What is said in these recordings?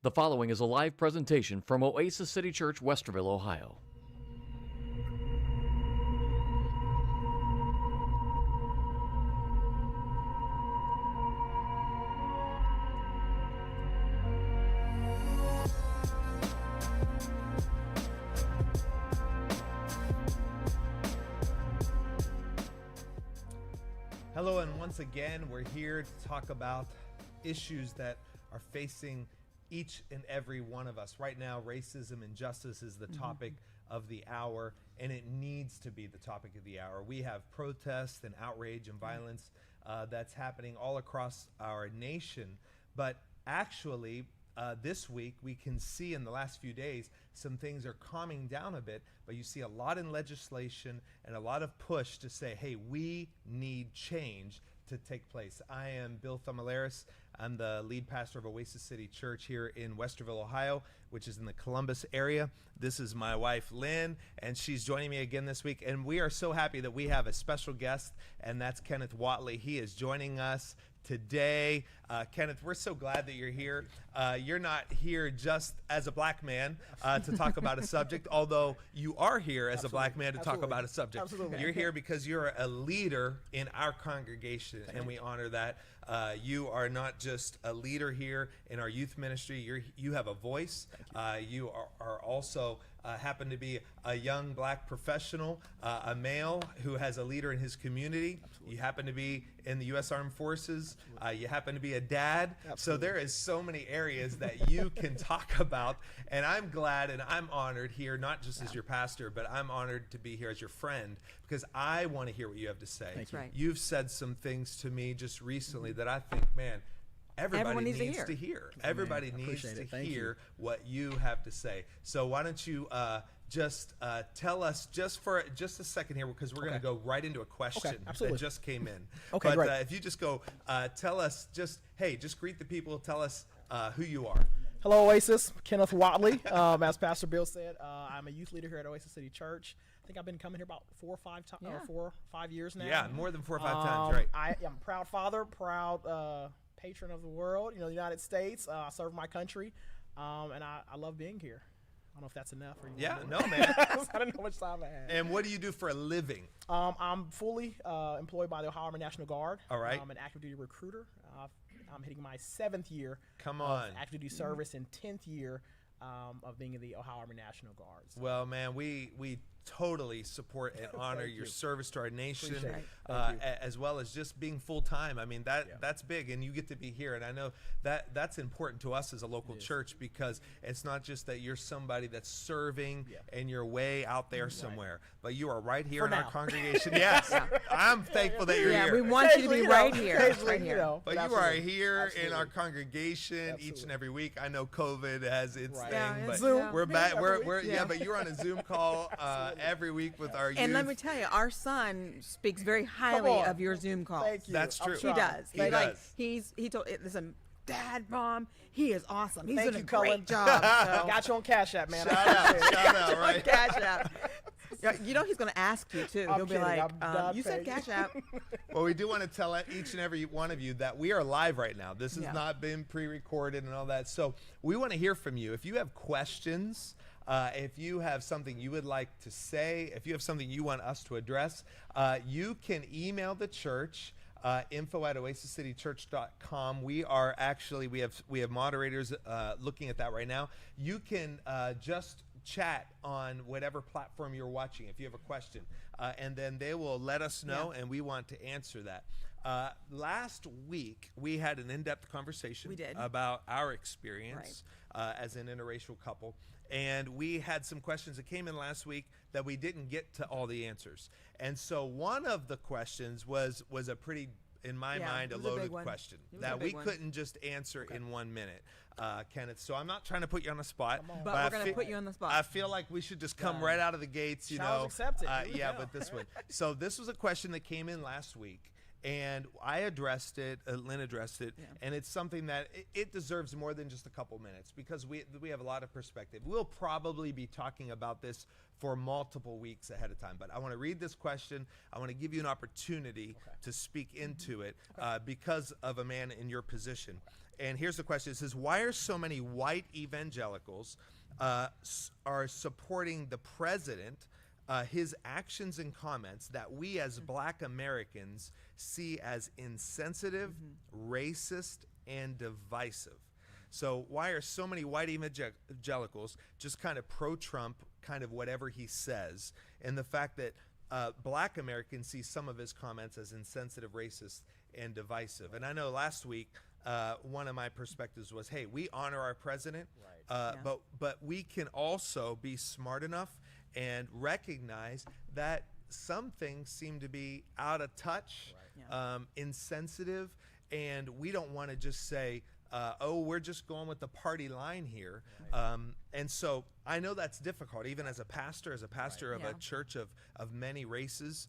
The following is a live presentation from Oasis City Church, Westerville, Ohio. Hello, and once again, we're here to talk about issues that are facing each and every one of us. Right now, racism and justice is the topic of the hour, and it needs to be the topic of the hour. We have protests and outrage and violence that's happening all across our nation, but actually, this week, we can see in the last few days, some things are calming down a bit, but you see a lot in legislation and a lot of push to say, hey, we need change to take place. I am Bill Thumalaris. I'm the lead pastor of Oasis City Church here in Westerville, Ohio, which is in the Columbus area. This is my wife, Lynn, and she's joining me again this week. And we are so happy that we have a special guest, and that's Kenneth Whatley. He is joining us today. Kenneth, we're so glad that you're here. You're not here just as a black man to talk about a subject, although you are here as a black man to talk about a subject. Absolutely. You're here because you're a leader in our congregation, and we honor that. You are not just a leader here in our youth ministry. You have a voice. You are also happen to be a young black professional, a male who has a leader in his community. Absolutely. You happen to be in the U.S. Armed Forces. You happen to be a dad. Absolutely. So there is so many areas that you can talk about. And I'm glad and I'm honored here, not just as your pastor, but I'm honored to be here as your friend because I want to hear what you have to say. Thank you. Right. You've said some things to me just recently that I think, man, everybody needs to hear. Everybody needs to hear what you have to say. So why don't you just tell us just for just a second here, because we're going to go right into a question that just came in. Okay, but if you just go tell us, just greet the people. Tell us who you are. Hello, Oasis. Kenneth Whatley. As Pastor Bill said, I'm a youth leader here at Oasis City Church. I think I've been coming here about 4 or 5 years now. Yeah, more than 4 or 5 times, right? I am a proud father, proud patron of the world, the United States. I serve my country, and I love being here. I don't know if that's enough. Or no, man. I don't know how much time I have. And what do you do for a living? I'm fully employed by the Ohio Army National Guard. All right. I'm an active duty recruiter. I'm hitting my 7th year of active duty service and 10th year of being in the Ohio Army National Guard. So. Well, man, we totally support and honor your service to our nation, as well as just being full-time. I mean, that's big, and you get to be here, and I know that's important to us as a local church, because it's not just that you're somebody that's serving and you're way out there somewhere, but you are right here in our congregation. Yes, I'm thankful that you're here. We want you to be right here. Right here. But you are here in our congregation each and every week. I know COVID has its thing, but we're back. But you're on a Zoom call every week with our youth. And let me tell you, our son speaks very highly of your Zoom calls. Thank you. That's true. He does. He told listen, Dad, Mom, he is awesome. He's doing a great job. So. Got you on Cash App, man. Shout out, right? Cash App. You know he's going to ask you too. He'll be like, "You said Cash App." Well, we do want to tell each and every one of you that we are live right now. This has not been pre-recorded and all that. So we want to hear from you. If you have questions, if you have something you would like to say, if you have something you want us to address, you can email the church. info@oasiscitychurch.com. We have moderators looking at that right now. You can just chat on whatever platform you're watching if you have a question, and then they will let us know, and we want to answer that. Last week we had an in-depth conversation about our experience as an interracial couple, and we had some questions that came in last week that we didn't get to all the answers. And so one of the questions was a pretty, in my mind, a loaded question that we couldn't just answer in 1 minute, Kenneth. So I'm not trying to put you on the spot, but we're going to put you on the spot. I feel like we should just come right out of the gates, accepted. But this one. So this was a question that came in last week, and I addressed it, Lynn addressed it, and it's something that it deserves more than just a couple minutes, because we have a lot of perspective. We'll probably be talking about this for multiple weeks ahead of time, but I want to read this question. I want to give you an opportunity to speak into it because of a man in your position. And here's the question. It says, why are so many white evangelicals are supporting the president, his actions and comments that we as black Americans see as insensitive, racist, and divisive? So why are so many white evangelicals just kind of pro-Trump, kind of whatever he says, and the fact that Black Americans see some of his comments as insensitive, racist, and divisive. And I know last week, one of my perspectives was, hey, we honor our president, but we can also be smart enough and recognize that some things seem to be out of touch, insensitive, and we don't want to just say, oh, we're just going with the party line here. And so I know that's difficult, even as a pastor of a church of many races.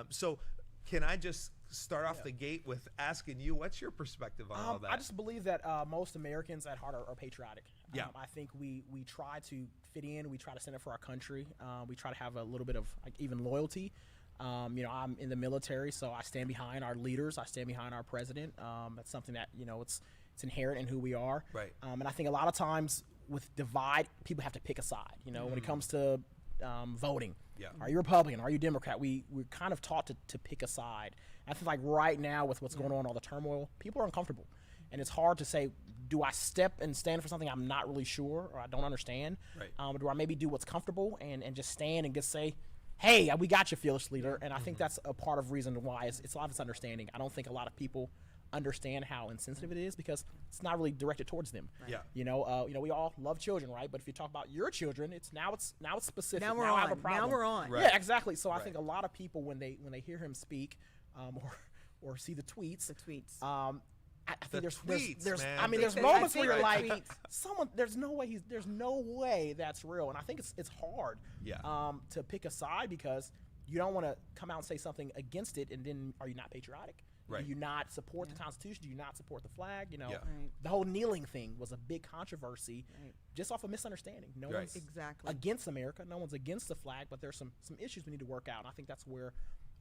So can I just start off the gate with asking you, what's your perspective on all that? I just believe that most Americans at heart are patriotic. I think we try to fit in. We try to stand up for our country. We try to have a little bit of even loyalty. I'm in the military, so I stand behind our leaders. I stand behind our president. That's something that, it's inherent in who we are. Right. And I think a lot of times with divide, people have to pick a side. When it comes to voting, are you Republican? Are you Democrat? We're kind of taught to pick a side. I feel like right now with what's going on, all the turmoil, people are uncomfortable. And it's hard to say, do I step and stand for something I'm not really sure or I don't understand? Right. Or do I maybe do what's comfortable and just stand and just say, hey, we got you, fearless leader. And I think that's a part of reason why it's a lot of it's understanding. I don't think a lot of people understand how insensitive it is because it's not really directed towards them. Right. Yeah. We all love children, right? But if you talk about your children, it's specific. Now I have a problem. Now we're on. Right. Yeah, exactly. So I think a lot of people when they hear him speak, or see the tweets. I think there's moments where you're like, there's no way that's real, and I think it's hard to pick a side because you don't want to come out and say something against it, and then are you not patriotic? Right. Do you not support the Constitution? Do you not support the flag? Right. The whole kneeling thing was a big controversy just off of misunderstanding. No one's against America. No one's against the flag, but there's some issues we need to work out, and I think that's where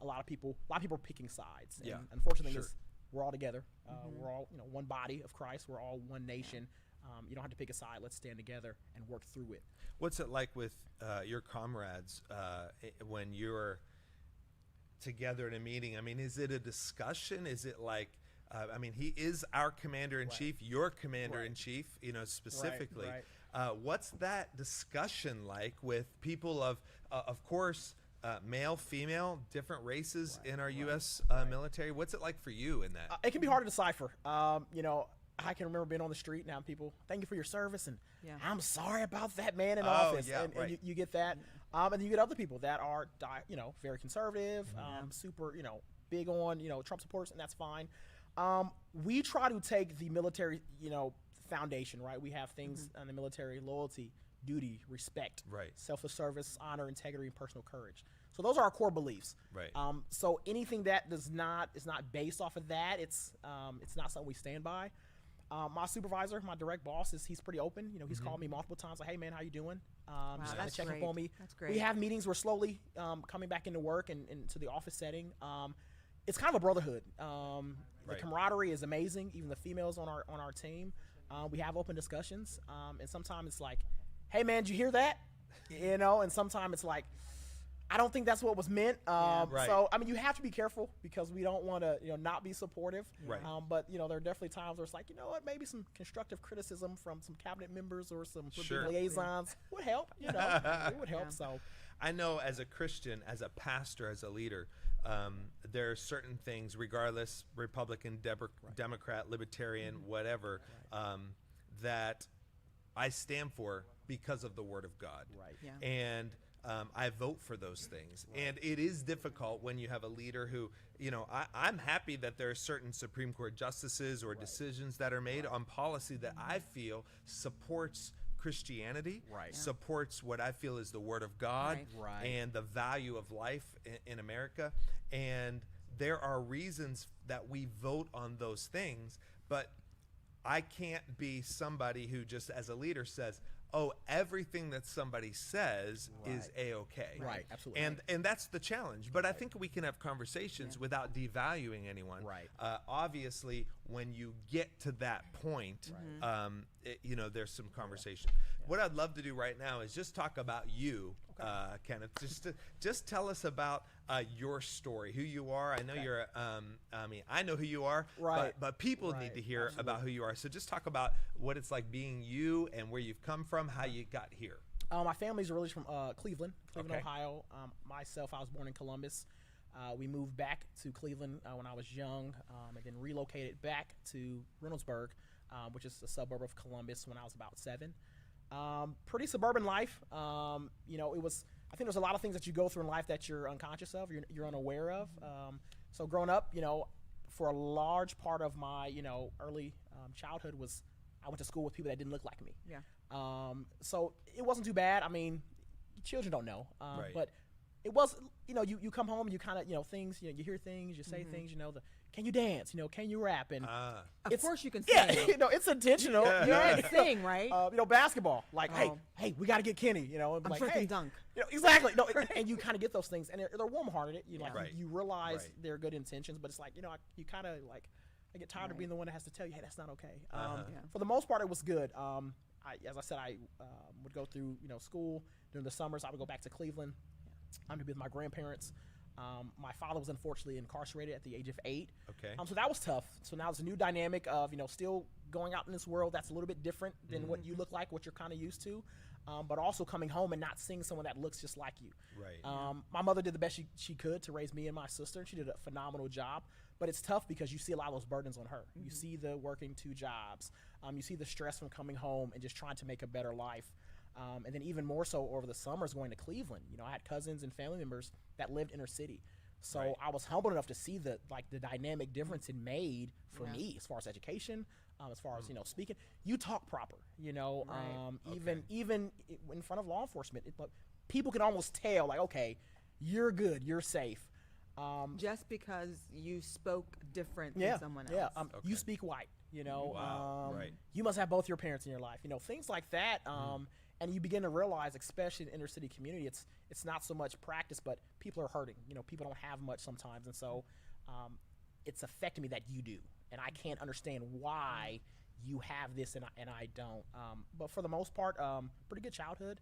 a lot of people are picking sides. And unfortunately, we're all together. We're all one body of Christ. We're all one nation. You don't have to pick a side. Let's stand together and work through it. What's it like with your comrades when you're together in a meeting? I mean, is it a discussion? Is it like, he is our commander-in-chief, your commander-in-chief, specifically. Right. What's that discussion like with people of course, male, female, different races in our U.S. Military? What's it like for you in that? It can be hard to decipher. I can remember being on the street now, people, thank you for your service, and I'm sorry about that man in office. And you get that. And then you get other people that are, very conservative, super, big on, Trump supporters, and that's fine. We try to take the military, foundation, right? We have things on the military: loyalty, duty, respect, selfless service, honor, integrity, and personal courage. So those are our core beliefs. Right. So anything that is not based off of that, it's not something we stand by. My supervisor, my direct boss, he's pretty open. He's called me multiple times, like, hey man, how you doing? That's check great. up on me. That's great. We have meetings. We're slowly coming back into work and into the office setting. It's kind of a brotherhood. The camaraderie is amazing. Even the females on our team, we have open discussions. And sometimes it's like, hey man, did you hear that? And sometimes it's like, I don't think that's what was meant. So, you have to be careful because we don't want to, not be supportive. Right. But, there are definitely times where it's like, maybe some constructive criticism from some cabinet members or some liaisons would help, it would help. So I know as a Christian, as a pastor, as a leader, there are certain things, regardless, Republican, Democrat, Libertarian, whatever, that I stand for because of the Word of God. Right. Yeah. And I vote for those things. And it is difficult when you have a leader who, I'm happy that there are certain Supreme Court justices or decisions that are made on policy that I feel supports Christianity, supports what I feel is the Word of God and the value of life in America. And there are reasons that we vote on those things, but I can't be somebody who just as a leader says, oh, everything that somebody says is A-okay. Right, absolutely. And that's the challenge. But I think we can have conversations without devaluing anyone. Right. Obviously, when you get to that point, there's some conversation. What I'd love to do right now is just talk about you, Kenneth. Just tell us about your story, who you are. I know you're. I know who you are. Right. But people need to hear about who you are. So just talk about what it's like being you and where you've come from, how you got here. My family's originally from Cleveland, Okay. Ohio. Myself, I was born in Columbus. We moved back to Cleveland when I was young, and then relocated back to Reynoldsburg, which is a suburb of Columbus, when I was about 7. Pretty suburban life. You know, I think there's a lot of things that you go through in life that you're unconscious of, you're unaware of. So growing up, you know, for a large part of my, you know, early childhood I went to school with people that didn't look like me. Yeah. So it wasn't too bad. I mean, children don't know, Right. but it was, you know, you come home and you kind of, you know, things, you know, you hear things, you say things, you know, can you dance? You know, can you rap? And of course you can sing. yeah, you know, it's intentional. You can sing, right? You know, basketball, like, hey, we got to get Kenny, you know, and I'm like, freaking hey, dunk. you know, exactly. No, and you kind of get those things, and they're warm-hearted. You know, like, Right. you realize Right. they're good intentions, but it's like, you know, you kind of like, I get tired of being the one that has to tell you, hey, that's not okay. For the most part, it was good. As I said, I would go through, you know, school during the summers. I would go back to Cleveland to be with my grandparents. My father was unfortunately incarcerated at the age of 8. Okay. So that was tough. So now it's a new dynamic of, you know, still going out in this world that's a little bit different than what you look like, what you're kind of used to, but also coming home and not seeing someone that looks just like you. Right. My mother did the best she could to raise me and my sister. She did a phenomenal job, but it's tough because you see a lot of those burdens on her. You see the working 2 jobs. You see the stress from coming home and just trying to make a better life. And then even more so over the summers going to Cleveland. You know, I had cousins and family members that lived inner city. So Right. I was humbled enough to see the dynamic difference it made for me as far as education, as far as, you know, speaking. You talk proper, you know, Right. even in front of law enforcement. People can almost tell, like, okay, you're good, you're safe. Just because you spoke different Yeah, than someone else. yeah. You speak white, you know. Wow, right. You must have both your parents in your life, you know, things like that. And you begin to realize, especially in the inner city community, it's not so much practice, but people are hurting. You know, people don't have much sometimes, and so it's affecting me that you do, and I can't understand why you have this and I don't. But for the most part, pretty good childhood.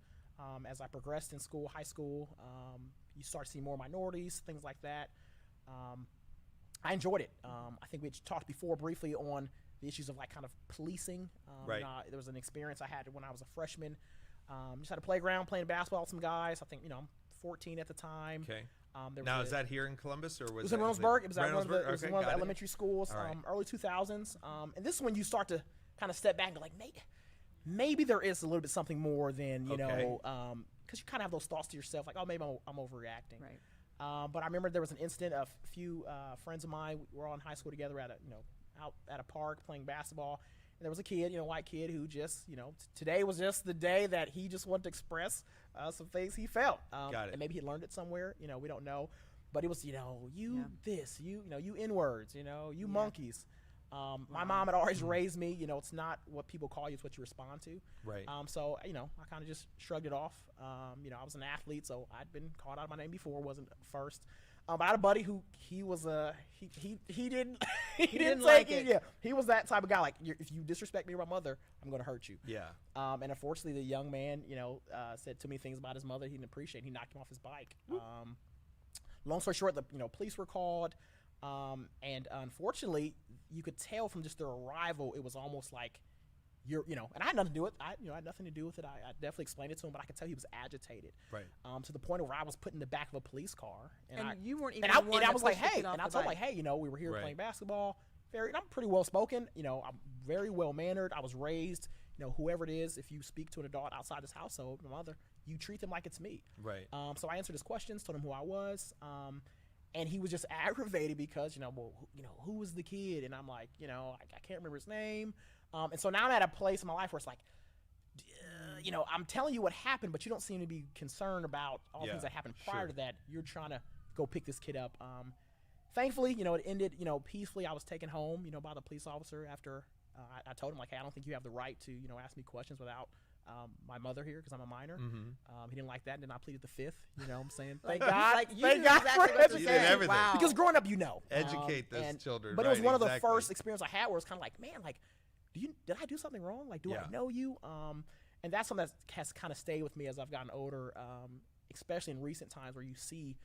As I progressed in school, high school, you start seeing more minorities, things like that. I enjoyed it. I think we talked before briefly on the issues of like kind of policing. Right. There was an experience I had when I was a freshman. Just had a playground playing basketball with some guys. I think, you know, I'm 14 at the time. Okay. Now, is that here in Columbus or was it was in Reynoldsburg? It was at one of the, Okay, one of the got it. elementary schools, All right. early 2000s. And this is when you start to kind of step back and go like, maybe there is a little bit something more than, you know, because you kind of have those thoughts to yourself, like, oh, maybe I'm overreacting. Right. But I remember there was an incident of a few friends of mine. We were all in high school together at out at a park playing basketball. And there was a kid, you know, white kid who just, you know, today was just the day that he just wanted to express some things he felt. Got it. And maybe he learned it somewhere, you know, we don't know. But it was, you know, you know, you N-words, you know, you monkeys. My mom had always raised me, you know, it's not what people call you, it's what you respond to. Right. So, you know, I kind of just shrugged it off. You know, I was an athlete, so I'd been called out of my name before, wasn't first. But I had a buddy who he was he didn't didn't take like it. Yeah, he was that type of guy. Like, if you disrespect me or my mother, I'm going to hurt you. Yeah. And unfortunately, the young man, you know, said too many things about his mother he didn't appreciate. He knocked him off his bike. Long story short, the police were called, and unfortunately, you could tell from just their arrival, it was almost like and I had nothing to do with it. I had nothing to do with it. I definitely explained it to him, but I could tell he was agitated. Right. To the point where I was put in the back of a police car, And you weren't even and the one I that was like, pushed the hey, kid off and I the told him, bike. like, hey, you know, we were here Right. playing basketball. And I'm pretty well spoken. You know, I'm very well mannered. I was raised. You know, whoever it is, if you speak to an adult outside this household, my mother, you treat them like it's me. Right. So I answered his questions, told him who I was, and he was just aggravated because, who was the kid? And I'm like, I can't remember his name. And so now I'm at a place in my life where it's like, I'm telling you what happened, but you don't seem to be concerned about all the things that happened prior to that. You're trying to go pick this kid up. Thankfully, it ended, peacefully. I was taken home, by the police officer after I told him, like, hey, I don't think you have the right to, ask me questions without my mother here because I'm a minor. Mm-hmm. He didn't like that, and then I pleaded the fifth. You know what I'm saying? Like, Thank God. like you Thank knew God exactly for what to You say. did everything. Wow. because growing up, Educate those children. But it was right, one of the exactly. first experiences I had where it's kind of like, man, like, did I do something wrong? Like, do I know you? And that's something that has kind of stayed with me as I've gotten older, especially in recent times where you see,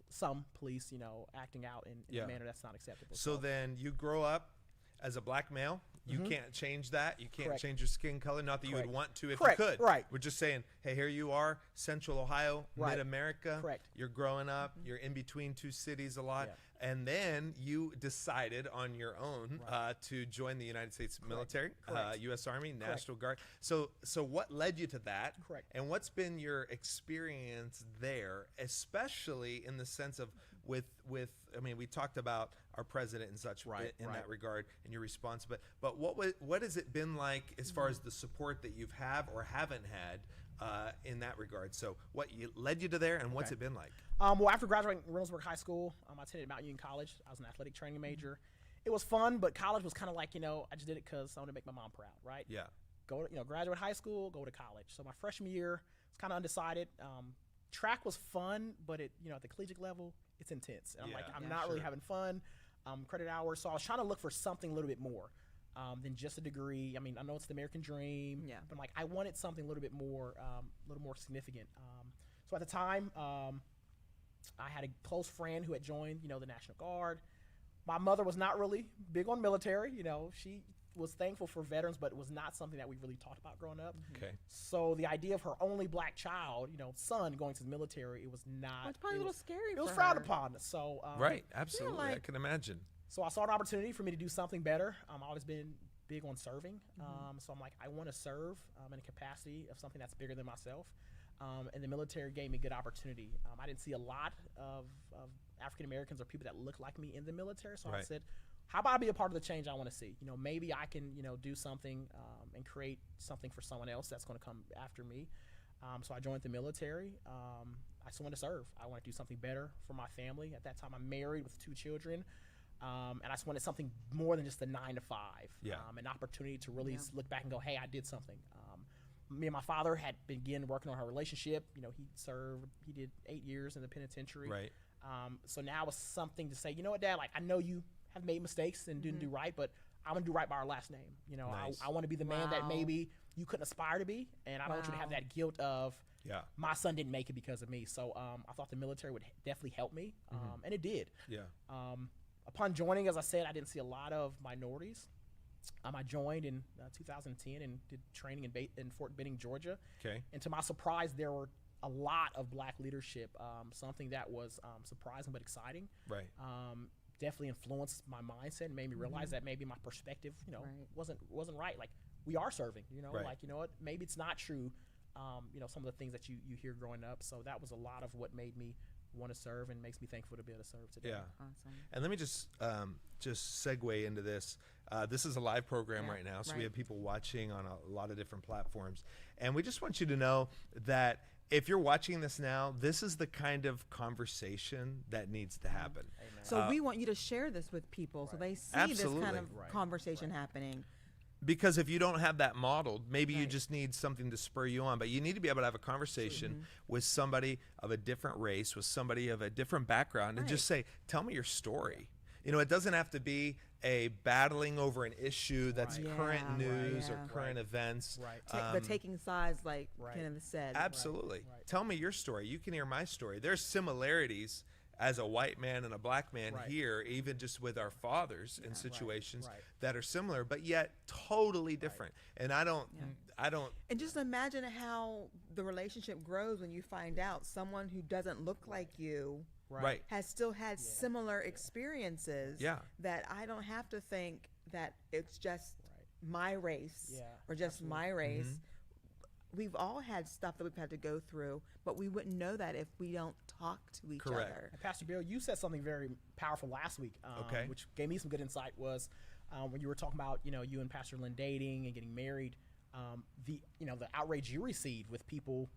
some police, acting out in a manner that's not acceptable. So then you grow up as a black male, you can't change that. You can't Correct. change your skin color. Not that you would want to if Correct. you could. Right. We're just saying, hey, here you are, Central Ohio, Right. Mid-America. Correct. You're growing up. You're in between two cities a lot. Yeah. And then you decided on your own to join the United States military, Correct. U.S. Army, National Guard. So what led you to that? Correct. And what's been your experience there, especially in the sense of with I mean, we talked about our president and such in that regard and your response, but what has it been like as far as the support that you've have or haven't had in that regard? So what led you to there, and what's it been like? Well, after graduating Reynoldsburg High School, I attended Mount Union College. I was an athletic training major. It was fun, but college was kind of like, I just did it because I wanted to make my mom proud, right? Yeah. Go to, graduate high school, go to college. So my freshman year, it's kind of undecided. Track was fun, but at the collegiate level, it's intense. And I'm not really having fun. Credit hours. So I was trying to look for something a little bit more than just a degree. I mean, I know it's the American dream, but I wanted something a little bit more, significant. So at the time, I had a close friend who had joined, the National Guard. My mother was not really big on military. She was thankful for veterans, but it was not something that we really talked about growing up. Okay. So the idea of her only black child, son, going to the military, it was not. Well, it's probably a little scary. It was for frowned her. upon. So Right. Absolutely. like- I can imagine. So I saw an opportunity for me to do something better. I've always been big on serving. So I'm like, I want to serve in a capacity of something that's bigger than myself. And the military gave me a good opportunity. I didn't see a lot of African Americans or people that look like me in the military. So I said, how about I be a part of the change I want to see? Maybe I can, do something and create something for someone else that's going to come after me. So I joined the military. I just wanted to serve. I wanted to do something better for my family. At that time, I'm married with 2 children. And I just wanted something more than just a 9 to 5. An opportunity to really look back and go, hey, I did something. Me and my father had begun working on our relationship. He did 8 years in the penitentiary. Right. So now it's something to say, you know what, Dad, I know you have made mistakes and didn't do right, but I'm going to do right by our last name. Nice. I want to be the man that maybe you couldn't aspire to be, and I don't want you to have that guilt of my son didn't make it because of me. So I thought the military would definitely help me, and it did. Yeah. Upon joining, as I said, I didn't see a lot of minorities. I joined in 2010 and did training in Fort Benning, Georgia. Okay. And to my surprise, there were a lot of black leadership, something that was surprising but exciting. Right. Definitely influenced my mindset and made me realize that maybe my perspective, wasn't right. Like, we are serving, what, maybe it's not true, some of the things that you hear growing up. So that was a lot of what made me want to serve and makes me thankful to be able to serve today. Yeah. Awesome. And let me just segue into this. This is a live program right now, so we have people watching on a lot of different platforms. And we just want you to know that if you're watching this now, this is the kind of conversation that needs to happen. So we want you to share this with people so they see this kind of conversation happening. Because if you don't have that modeled, maybe you just need something to spur you on. But you need to be able to have a conversation with somebody of a different race, with somebody of a different background, and just say, tell me your story. It doesn't have to be a battling over an issue that's current news or current events. Right. Taking sides, like Kenneth said. Absolutely. Tell me your story. You can hear my story. There's similarities as a white man and a black man here, even just with our fathers in situations that are similar, but yet totally different. And I don't. And just imagine how the relationship grows when you find out someone who doesn't look like you has still had similar experiences. That I don't have to think that it's just my race or just my race. We've all had stuff that we've had to go through, but we wouldn't know that if we don't talk to each other. And Pastor Bill, you said something very powerful last week, which gave me some good insight, was when you were talking about, you and Pastor Lynn dating and getting married, the outrage you received with people,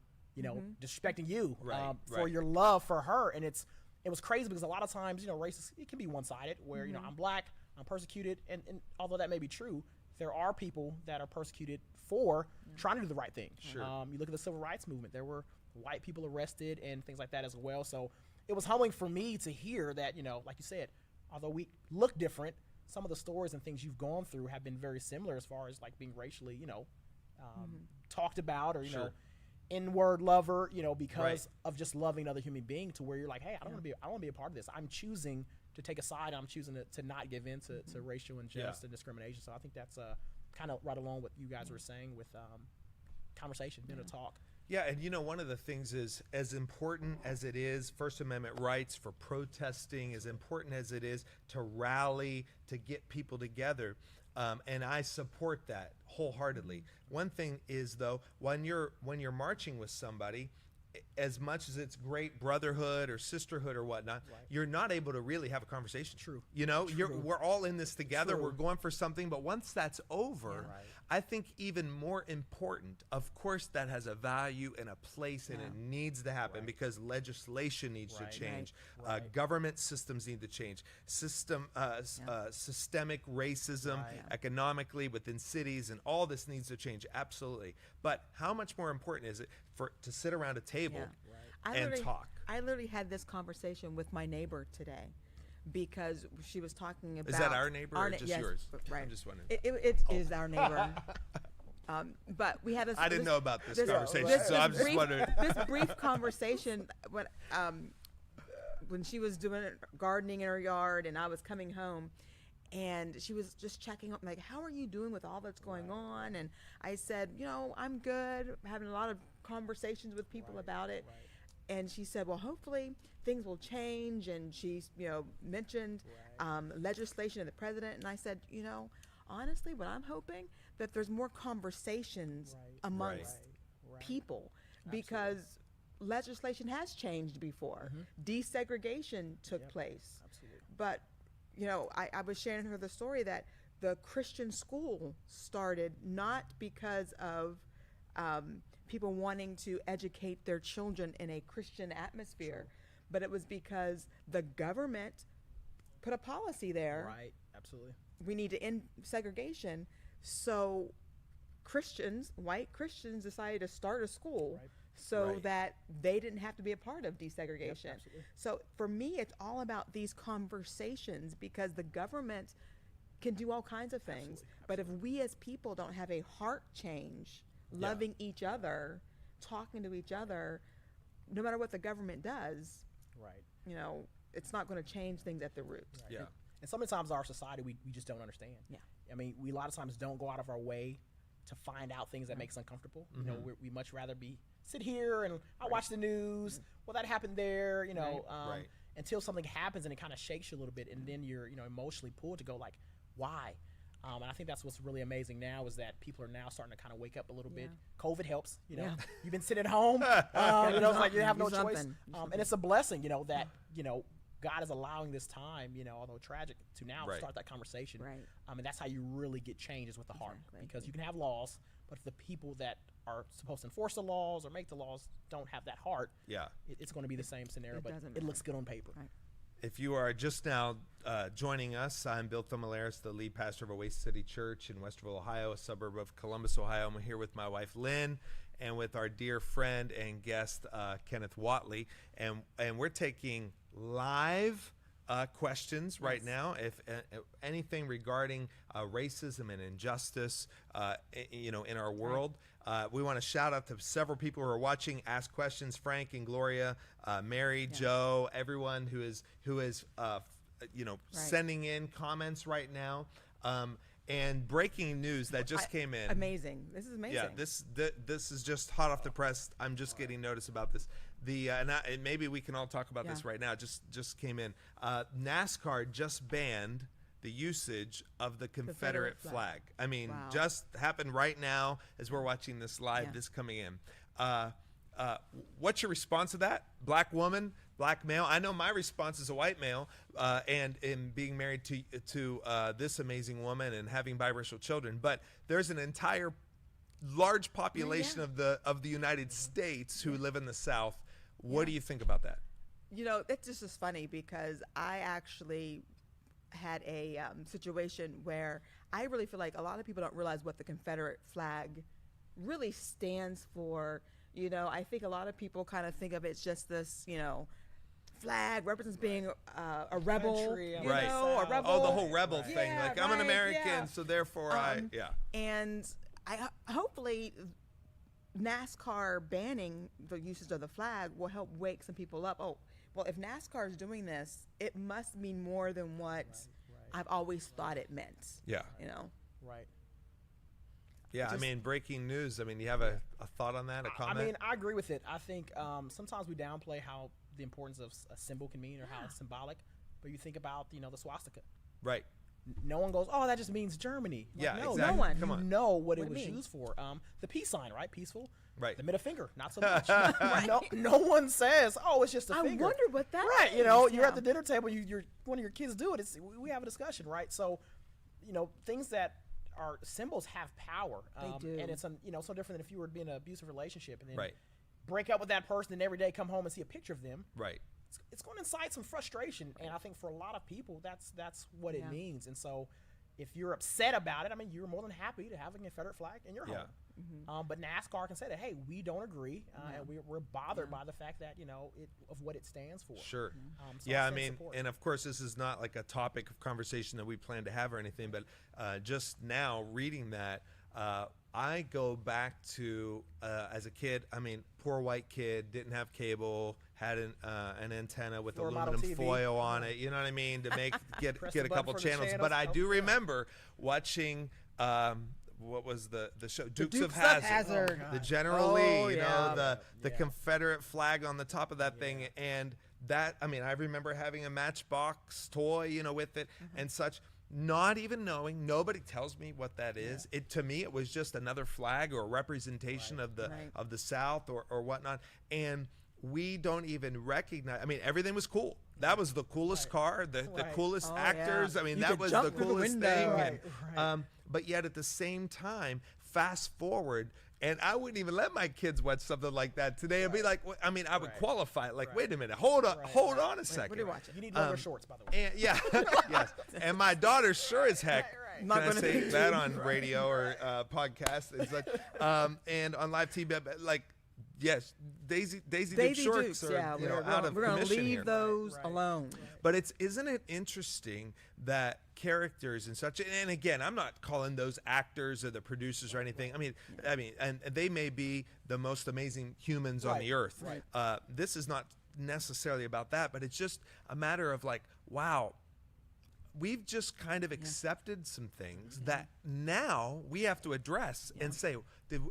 disrespecting you for your love for her. And it was crazy because a lot of times, races, it can be one-sided where, I'm black, I'm persecuted. And although that may be true, there are people that are persecuted for trying to do the right thing. Sure. You look at the civil rights movement, there were white people arrested and things like that as well. So it was humbling for me to hear that, like you said, although we look different, some of the stories and things you've gone through have been very similar as far as like being racially, talked about or, N-word lover, because of just loving another human being, to where you're like, hey, I don't want to be a part of this. I'm choosing to take a side. I'm choosing to not give in to racial injustice and discrimination. So I think that's kind of right along what you guys were saying with conversation, a talk. Yeah, and one of the things is, as important as it is, First Amendment rights for protesting, as important as it is to rally, to get people together, and I support that wholeheartedly. One thing is, though, when you're marching with somebody, as much as it's great brotherhood or sisterhood or whatnot, you're not able to really have a conversation. True. We're all in this together. True. We're going for something, but once that's over, I think even more important, of course, that has a value and a place, and it needs to happen because legislation needs to change. Government systems need to change. Systemic racism economically within cities, and all this needs to change, absolutely. But how much more important is it to sit around a table and talk? I literally had this conversation with my neighbor today, because she was talking about... Is that our neighbor or just yours? Right. I'm just wondering. It is our neighbor. But we had this... I didn't know about this conversation, so I'm just wondering. This brief conversation, when she was doing gardening in her yard and I was coming home, and she was just checking up, like, how are you doing with all that's going on? And I said, I'm good, having a lot of conversations with people about it. And she said, well, hopefully things will change. And she, mentioned legislation and the president. And I said, honestly, what I'm hoping that there's more conversations amongst people, because legislation has changed before. Desegregation took place. Absolutely. But, I was sharing her the story that the Christian school started not because of people wanting to educate their children in a Christian atmosphere, but it was because the government put a policy there. Right, absolutely. We need to end segregation. So white Christians decided to start a school that they didn't have to be a part of desegregation. Yep, so for me, it's all about these conversations, because the government can do all kinds of things. But if we as people don't have a heart change, loving each other, talking to each other, no matter what the government does, it's not going to change things at the root. Right. Yeah. And sometimes our society, we just don't understand. Yeah. I mean, we a lot of times don't go out of our way to find out things that make us uncomfortable. We much rather sit here and I watch the news. Well, that happened there, until something happens and it kind of shakes you a little bit, and then you're, emotionally pulled to go like, why? And I think that's what's really amazing now, is that people are now starting to kind of wake up a little bit. COVID helps, You've been sitting at home, it's like you have no choice. And it's a blessing, that, God is allowing this time, although tragic, to now start that conversation. Right. And that's how you really get changes with the heart, because you can have laws, but if the people that are supposed to enforce the laws or make the laws don't have that heart, it's going to be the same scenario, but it looks good on paper. Right. If you are just now joining us, I'm Bill Thumalaris, the lead pastor of Oasis City Church in Westerville, Ohio, a suburb of Columbus, Ohio. I'm here with my wife, Lynn, and with our dear friend and guest, Kenneth Whatley. And we're taking live questions right now. If anything regarding racism and injustice, in our world. We want to shout out to several people who are watching. Ask questions: Frank and Gloria, Mary, Joe, everyone who is sending in comments right now. And breaking news that just came in. Amazing! This is amazing. Yeah, this is just hot off the press. I'm just getting notice about this. And maybe we can all talk about this right now. Just came in. NASCAR just banned the usage of the Confederate flag. I mean, just happened right now as we're watching this live. This coming in. What's your response to that? Black woman, black male. I know my response is a white male, and in being married to this amazing woman and having biracial children. But there's an entire large population of the United States who live in the South. What do you think about that? It's just funny, because I actually had a situation where I really feel like a lot of people don't realize what the Confederate flag really stands for. I think a lot of people kind of think of it as just this, flag represents being a rebel, country, a rebel. Oh, the whole rebel thing. Like, I'm an American, so therefore And I hopefully NASCAR banning the usage of the flag will help wake some people up. Oh, well, if NASCAR is doing this, it must mean more than what I've always thought it meant. Yeah. You know? Right. Yeah, I mean, breaking news. I mean, you have a thought on that, a comment? I mean, I agree with it. I think sometimes we downplay how the importance of a symbol can mean or how it's symbolic. But you think about, the swastika. Right. No one goes, oh, that just means Germany. Like, no, exactly. No one. Come on. You know what it was used for. The peace sign, right? Peaceful. Right. The middle finger, not so much. No one says, oh, it's just a finger. I wonder what that means. You're at the dinner table, one of your kids do it. We have a discussion, right? So, things that are symbols have power. They do. And it's so different than if you were to be in an abusive relationship and then right. break up with that person and every day come home and see a picture of them. Right. It's going to incite some frustration, and I think for a lot of people, that's what it means. And so, if you're upset about it, I mean, you're more than happy to have a Confederate flag in your home. Mm-hmm. But NASCAR can say that, hey, we don't agree, and we're bothered by the fact that of what it stands for. Sure. So I mean, support. And of course, this is not like a topic of conversation that we plan to have or anything, but just now reading that. I go back to as a kid. I mean, poor white kid, didn't have cable, had an antenna with aluminum foil on it. You know what I mean? To get a couple channels. But I do remember watching. What was the show? Dukes of Hazzard. The General Lee. The Confederate flag on the top of that thing, and that. I mean, I remember having a Matchbox toy, with it and such. Not even knowing, nobody tells me what that is. To me, it was just another flag or a representation of the South or whatnot. And we don't even recognize. I mean, everything was cool. That was the coolest car, the coolest actors. I mean, that was the coolest thing. But yet, at the same time, fast forward. And I wouldn't even let my kids watch something like that today. It'd be like, I mean, I would qualify it. Like, wait a minute, hold on a second. What are you watching? You need longer shorts, by the way. And, yes. And my daughter sure as heck. Can I say that on radio or podcast and such, and on live TV? Like, yes, Daisy Duke shorts are out of commission. We're going to leave those alone. But isn't it interesting that characters and such, and again, I'm not calling those actors or the producers or anything. I mean, and they may be the most amazing humans on the earth. Right. This is not necessarily about that, but it's just a matter of like, wow, we've just kind of accepted some things that now we have to address and say,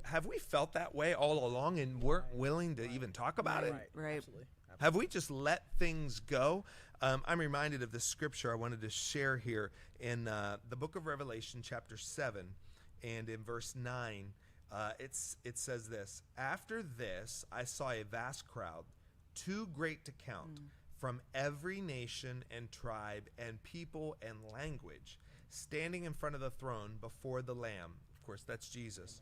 have we felt that way all along and weren't willing to even talk about it? Right. Absolutely. Have we just let things go? I'm reminded of this scripture I wanted to share here in the book of Revelation, chapter 7, and in verse 9, it says this: "After this, I saw a vast crowd, too great to count, from every nation and tribe and people and language, standing in front of the throne before the Lamb." Of course, that's Jesus.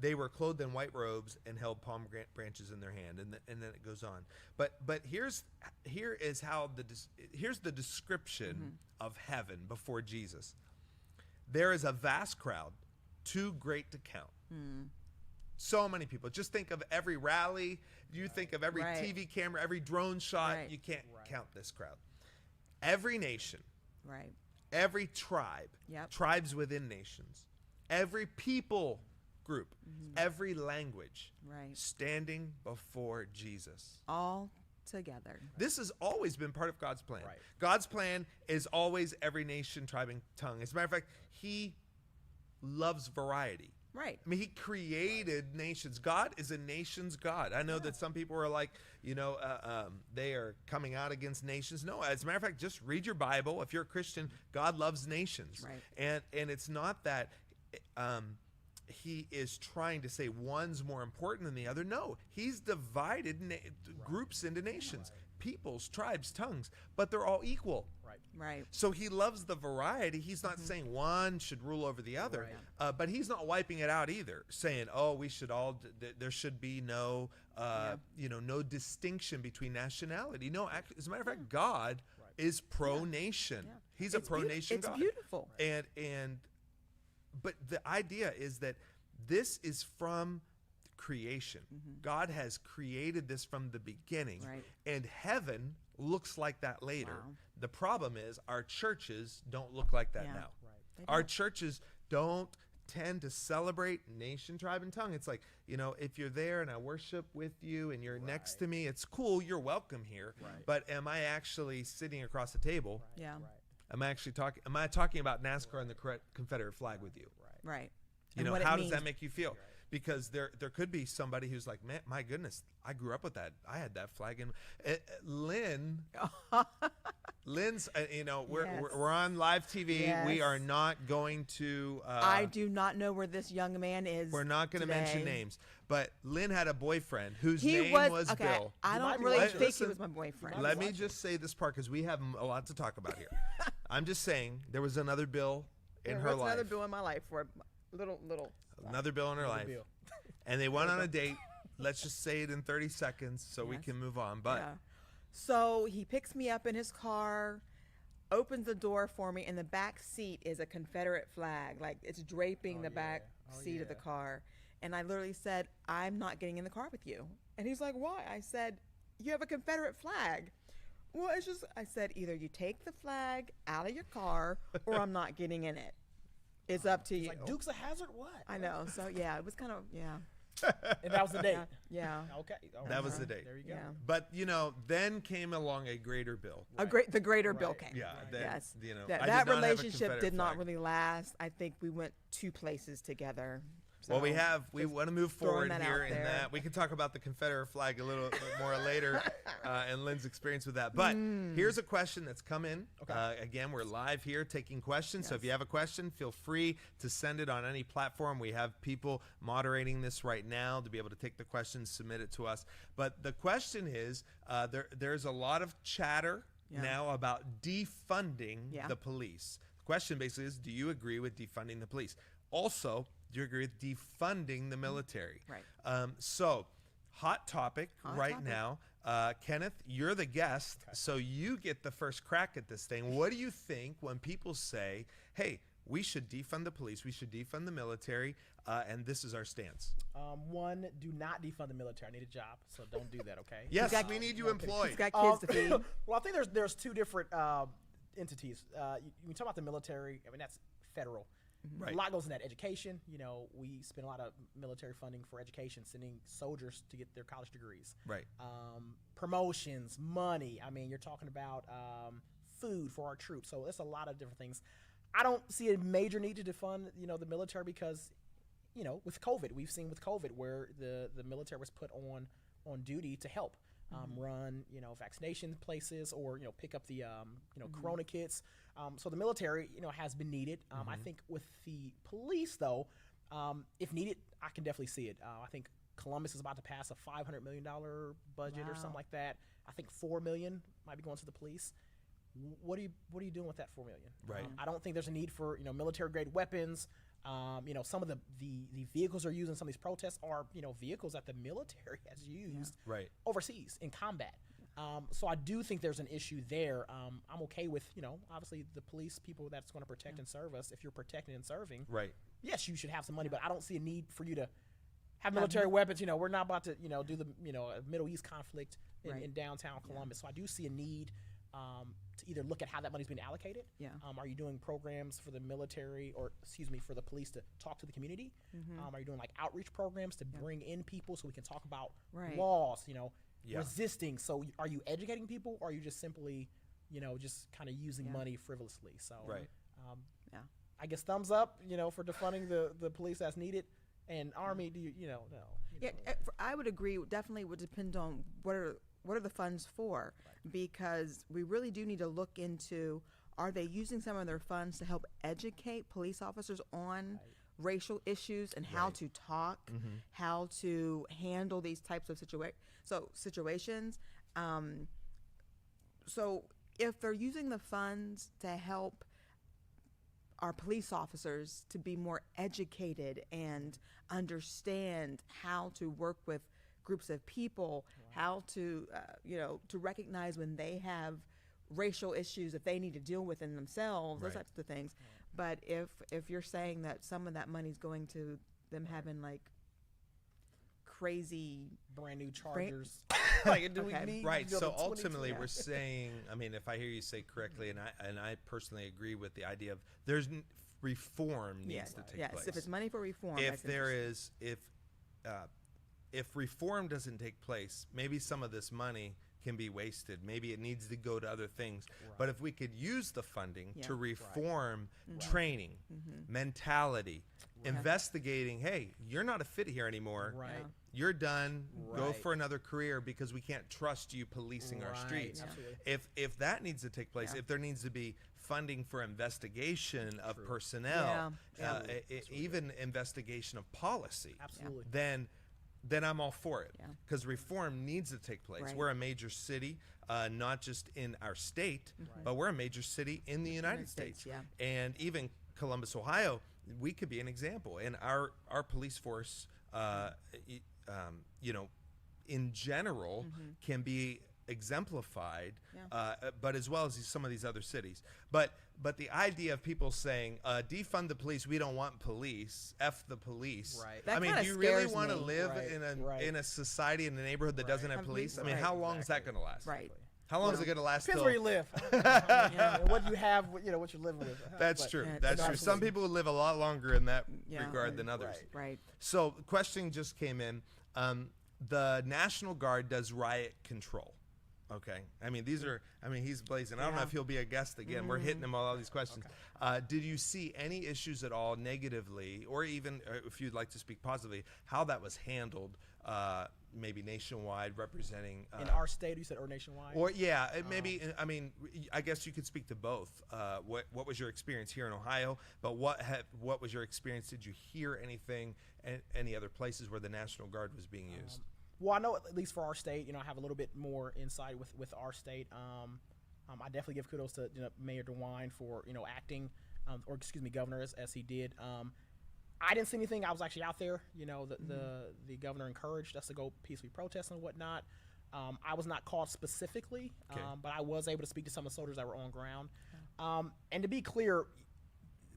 They were clothed in white robes and held palm branches in their hand, and then it goes on. But here's the description of heaven before Jesus. There is a vast crowd, too great to count. So many people. Just think of every rally. You think of every TV camera, every drone shot. You can't count this crowd. Every nation. Right. Every tribe. Tribes within nations. Every people group, every language, standing before Jesus. All together. This has always been part of God's plan. God's plan is always every nation, tribe, and tongue. As a matter of fact, He loves variety. Right. I mean, He created nations. God is a nation's God. I know that some people are like, they are coming out against nations. No, as a matter of fact, just read your Bible. If you're a Christian, God loves nations. And it's not that He is trying to say one's more important than the other. No, He's divided groups into nations, peoples, tribes, tongues, but they're all equal. Right. So He loves the variety. He's not saying one should rule over the other, but He's not wiping it out either, saying, oh, we should all, there should be no, no distinction between nationality. No, as a matter of fact, God is pro-nation. He's a pro-nation God. It's beautiful. But the idea is that this is from creation. God has created this from the beginning, and heaven looks like that later. Wow. The problem is our churches don't look like that now. Our churches don't tend to celebrate nation, tribe, and tongue. It's like, if you're there and I worship with you and you're next to me, it's cool. You're welcome here. Right. But am I actually sitting across the table? Right. Yeah. Right. Am I talking about NASCAR and the Confederate flag with you? Right. How does that make you feel? Because there could be somebody who's like, man, my goodness, I grew up with that. I had that flag. And Lynn's, we're on live TV. Yes. We are not going to. I do not know where this young man is. We're not going to mention names. But Lynn had a boyfriend whose name was Bill. I don't really think he was my boyfriend. Let me just say this part because we have a lot to talk about here. I'm just saying there was another Bill in her life. Another Bill in my life for a little. Another Bill in her life. And they went on a date. Let's just say it in 30 seconds so we can move on. But So he picks me up in his car, opens the door for me, and the back seat is a Confederate flag. Like, it's draping the back seat of the car. And I literally said, I'm not getting in the car with you. And he's like, why? I said, you have a Confederate flag. Well, it's just, I said, either you take the flag out of your car or I'm not getting in it. It's up to you. Like Duke's a hazard? What? I know. So, yeah, it was kind of, And that was the date. Yeah. Okay. That was the date. There you go. Yeah. But then came along a greater Bill. The greater Bill came. Yeah. Yes. That relationship did not really last. I think we went 2 places together. So we want to move forward here in that. We can talk about the Confederate flag a little bit more later and Lynn's experience with that. But here's a question that's come in. Okay. Again, we're live here taking questions. Yes. So if you have a question, feel free to send it on any platform. We have people moderating this right now to be able to take the questions, submit it to us. But the question is, there's a lot of chatter now about defunding the police. The question basically is, do you agree with defunding the police? Also, do you agree with defunding the military? Right. So, hot topic now. Kenneth, you're the guest, so you get the first crack at this thing. What do you think when people say, hey, we should defund the police, we should defund the military, and this is our stance? One, do not defund the military. I need a job, so don't do that, okay? Yes, we need you employed. He's got kids to feed. Well, I think there's 2 different entities. You talk about the military, I mean, that's federal. Right. A lot goes in that. Education, we spend a lot of military funding for education, sending soldiers to get their college degrees. Right. Promotions, money. I mean, you're talking about food for our troops. So there's a lot of different things. I don't see a major need to defund, the military because, with COVID, we've seen with COVID where the military was put on duty to help run, vaccination places or, pick up the, Corona kits. So the military, has been needed. I think with the police, though, if needed, I can definitely see it. I think Columbus is about to pass a $500 million budget or something like that. I think $4 million might be going to the police. What are you doing with that $4 million? Right. I don't think there's a need for military grade weapons. Some of the vehicles they're using, some of these protests are vehicles that the military has used overseas in combat. So I do think there's an issue there. I'm okay with, obviously the police people that's going to protect and serve us. If you're protecting and serving, yes, you should have some money, but I don't see a need for you to have military weapons. We're not about to, do the, Middle East conflict in downtown Columbus. So I do see a need to either look at how that money's being allocated. Are you doing programs for the military or, for the police to talk to the community? Are you doing like outreach programs to bring in people so we can talk about laws, resisting? So are you educating people or are you just simply, just kind of using money frivolously? So I guess thumbs up, for defunding the police as needed. And Army, do no. I would agree. Definitely would depend on what are the funds for, because we really do need to look into, are they using some of their funds to help educate police officers on racial issues and how to talk, how to handle these types of situations. So if they're using the funds to help our police officers to be more educated and understand how to work with groups of people, how to, to recognize when they have racial issues that they need to deal with in themselves, those types of things. But if you're saying that some of that money's going to them having like crazy brand new Chargers, like, do we need So ultimately, we're saying, I mean, if I hear you say correctly, and I personally agree with the idea of reform needs to take place. If it's money for reform. If reform doesn't take place, maybe some of this money can be wasted. Maybe it needs to go to other things. But if we could use the funding to reform training, mentality, investigating, hey, you're not a fit here anymore. You're done. Go for another career because we can't trust you policing our streets. If that needs to take place, if there needs to be funding for investigation of personnel, even investigation of policy, then I'm all for it, because reform needs to take place. We're a major city, not just in our state, but we're a major city in the United States. And even Columbus, Ohio, we could be an example. And our police force, in general, can be exemplified, but as well as some of these other cities. But the idea of people saying, defund the police, we don't want police, F the police. I mean, do you really want to live in a society, in a neighborhood that doesn't have police? I mean, how long is that going to last? How long is it going to last? Depends where you live. And what you have, what you're living with. That's true. That's true. Some people live a lot longer in that regard than others. So, question just came in. The National Guard does riot control. Okay. I mean, he's blazing. I don't know if he'll be a guest again. We're hitting him all these questions. Did you see any issues at all negatively, or even if you'd like to speak positively, how that was handled, maybe nationwide, representing in our state, you said, or nationwide? Or maybe, I mean, I guess you could speak to both. What was your experience here in Ohio, but what was your experience? Did you hear anything, any other places where the National Guard was being used? Well, I know at least for our state, I have a little bit more insight with our state. I definitely give kudos to Mayor DeWine for acting, governor as he did. I didn't see anything. I was actually out there. The governor encouraged us to go peacefully protest and whatnot. I was not called specifically, but I was able to speak to some of the soldiers that were on ground. And to be clear,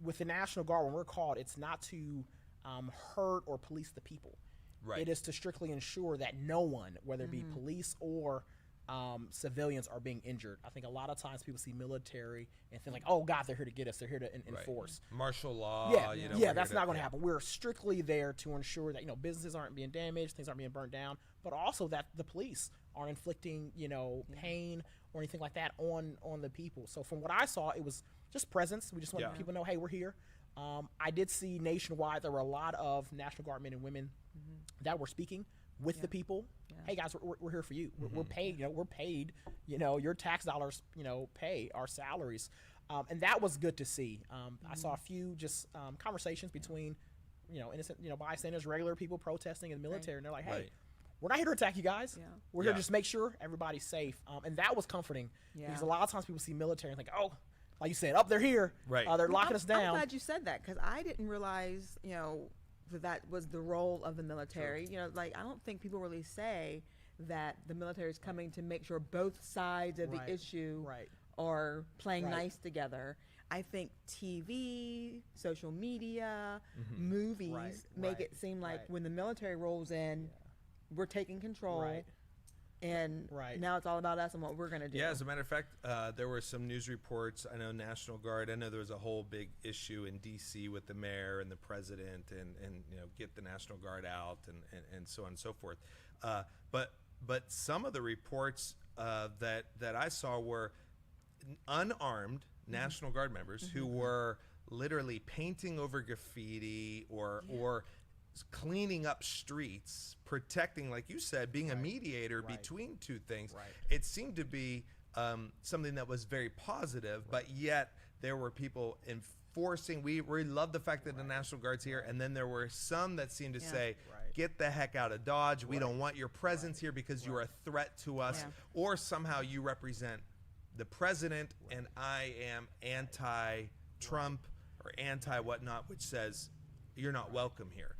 with the National Guard, when we're called, it's not to hurt or police the people. It is to strictly ensure that no one, whether it be police or civilians, are being injured. I think a lot of times people see military and think like, oh God, they're here to get us. They're here to enforce. Martial law. That's not going to happen. We're strictly there to ensure that businesses aren't being damaged, things aren't being burnt down, but also that the police aren't inflicting pain or anything like that on the people. So from what I saw, it was just presence. We just want people to know, hey, we're here. I did see nationwide there were a lot of National Guard men and women that were speaking with the people. Hey guys, we're here for you. We're paid. We're paid. Your tax dollars. Pay our salaries, and that was good to see. I saw a few just conversations between innocent bystanders, regular people protesting, and the military, and they're like, hey. We're not here to attack you guys. We're here to just make sure everybody's safe, and that was comforting because a lot of times people see military and think, oh, like you said, they're here. They're locking us down. I'm glad you said that because I didn't realize that was the role of the military. I don't think people really say that the military is coming to make sure both sides of the issue are playing nice together. I think TV, social media, movies make it seem like when the military rolls in, we're taking control. And now it's all about us and what we're going to do. Yeah, as a matter of fact, there were some news reports. I know National Guard. I know there was a whole big issue in D.C. with the mayor and the president, and get the National Guard out and so on and so forth. But some of the reports that I saw were unarmed National Guard members who were literally painting over graffiti or cleaning up streets, protecting, like you said, being a mediator between two things. It seemed to be something that was very positive, but yet there were people enforcing. We love the fact that the National Guard's here, and then there were some that seemed to say, get the heck out of Dodge. We don't want your presence here because you are a threat to us, or somehow you represent the president, and I am anti-Trump or anti-whatnot, which says you're not welcome here.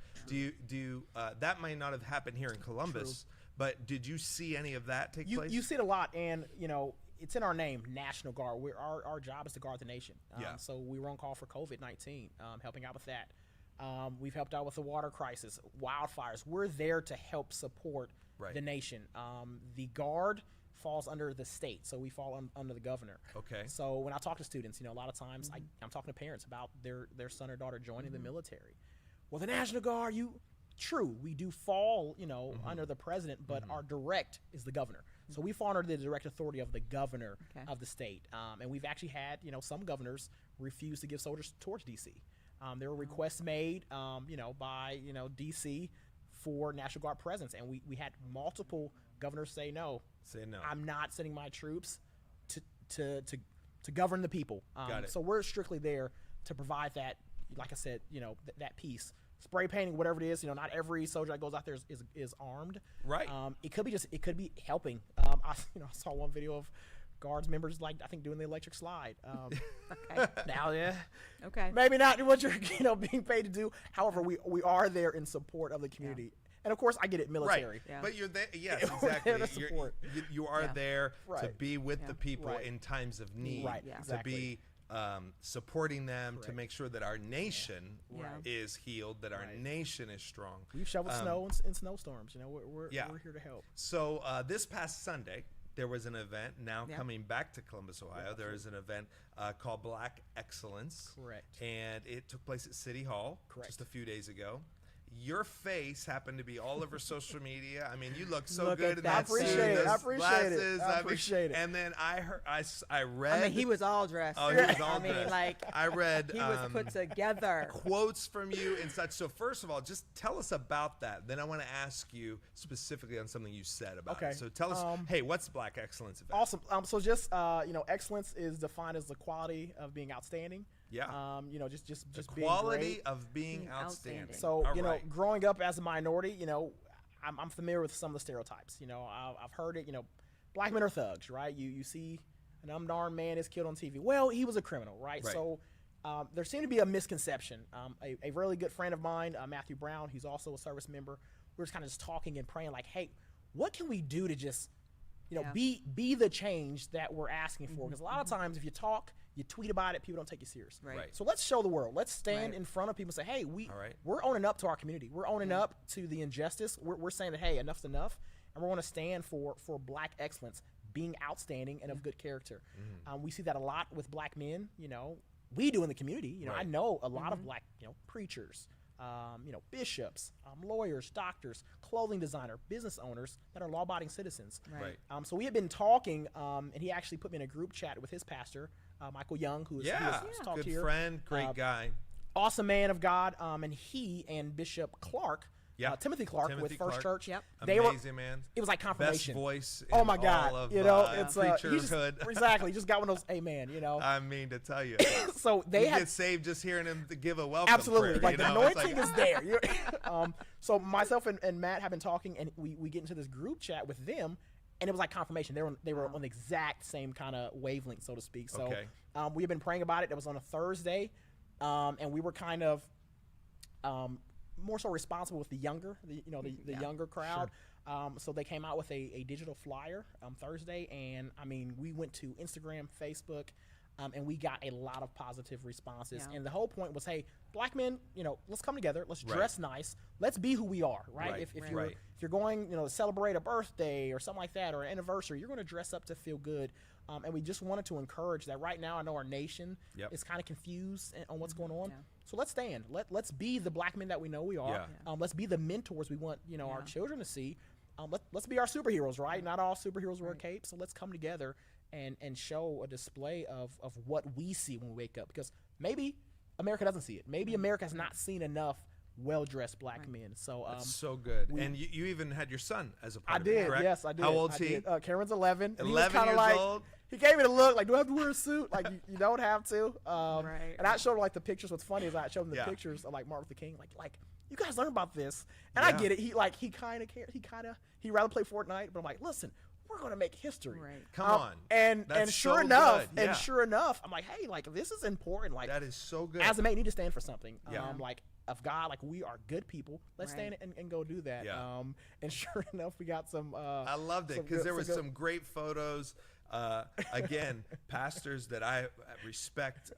That might not have happened here in Columbus, but did you see any of that take place? You see it a lot, and it's in our name, National Guard. Our job is to guard the nation. So we were on call for COVID-19, helping out with that. We've helped out with the water crisis, wildfires. We're there to help support the nation. The Guard falls under the state, so we fall under the governor. Okay. So when I talk to students, a lot of times I'm talking to parents about their son or daughter joining the military. Well, the National Guard, true, we do fall, under the president, but our direct is the governor. So we fall under the direct authority of the governor of the state. And we've actually had, some governors refuse to give soldiers towards D.C. There were requests made, by, D.C. for National Guard presence. And we had multiple governors say no. I'm not sending my troops to govern the people. Got it. So we're strictly there to provide that, like I said, that peace. Spray painting, whatever it is, not every soldier that goes out there is armed. Right. It could be helping. I saw one video of guards members I think doing the electric slide. Okay. Now, okay, maybe not what you're being paid to do. However, we are there in support of the community. Yeah. And of course, I get it, military. Right. Yeah. But you're there. Yes, exactly. To support. You are there right. to be with the people in times of need. Right. Yeah. Exactly. To be supporting them, to make sure that our nation is healed, that our nation is strong. We've shoveled snow in snowstorms. We're here to help. So this past Sunday, there was an event. Now coming back to Columbus, Ohio, there is an event called Black Excellence. Correct. And it took place at City Hall just a few days ago. Your face happened to be all over social media. I mean, you look so good in that suit, those glasses. I appreciate it. And then I read. I mean, he was all dressed. Oh, he was all dressed. I mean, I read. He was put together. Quotes from you and such. So first of all, just tell us about that. Then I want to ask you specifically on something you said about it. So tell us, hey, what's Black Excellence event? Awesome. So just excellence is defined as the quality of being outstanding. Yeah. Just the being quality great. of being outstanding. So growing up as a minority, I'm familiar with some of the stereotypes. I've heard it. Black men are thugs, right? You see an unarmed man is killed on TV. Well, he was a criminal, right? So there seemed to be a misconception. A really good friend of mine, Matthew Brown, he's also a service member. We're just kind of just talking and praying, like, hey, what can we do to just be the change that we're asking for? Because a lot of times, if you talk, you tweet about it, people don't take you serious. Right. So let's show the world. Let's stand in front of people and say, hey, we're owning up to our community. We're owning up to the injustice. We're saying that, hey, enough's enough. And we want to stand for Black excellence, being outstanding and of good character. We see that a lot with Black men. We do in the community. I know a lot of Black preachers, bishops, lawyers, doctors, clothing designer, business owners that are law-abiding citizens. Right. So we had been talking, and he actually put me in a group chat with his pastor, Michael Young, who's talked good here. Friend, great guy. Awesome man of God. And he and Bishop Clark, Timothy Clark with First Church. Yep. Amazing man. It was like confirmation. Best voice in oh my God. all of it's preacherhood. Exactly. He just got one of those amen, I mean to tell you. So they get saved just hearing him to give a welcome absolutely. prayer. Like the anointing is there. So myself and Matt have been talking, and we get into this group chat with them, and it was like confirmation. They were on the exact same kind of wavelength, so to speak. So we have been praying about it. It was on a Thursday, and we were kind of more so responsible with the younger, the younger crowd. Sure. So they came out with a digital flyer Thursday, and I mean, we went to Instagram, Facebook, and we got a lot of positive responses. And the whole point was, hey, Black men, let's come together, let's dress nice, let's be who we are, right? If you're going, to celebrate a birthday or something like that, or an anniversary, you're going to dress up to feel good. And we just wanted to encourage that. Right now, I know our nation is kind of confused on what's going on. So let's stand. Let's be the Black men that we know we are. Let's be the mentors we want, our children to see. Let's be our superheroes, right? Not all superheroes wear capes. So let's come together and show a display of what we see when we wake up. Because maybe America doesn't see it. Maybe America has not seen enough well-dressed Black men. So that's so good. And you even had your son as a part of it, correct? Yes, I did. How old's he? Cameron's 11. 11 years old? He gave me the look, like, do I have to wear a suit? Like, you don't have to. And I showed him, like, the pictures. What's funny is I showed him the pictures of, like, Martin Luther King. Like, you guys learn about this. And I get it. He kind of cared. He'd rather play Fortnite. But I'm like, listen, we're going to make history. Right. Come on. And sure enough, I'm like, hey, like, this is important. Like, that is so good. As a man, you need to stand for something. Like, of God, like, we are good people. Let's stand and go do that. And sure enough, we got some. I loved it because there was some great photos. Again, pastors that I respect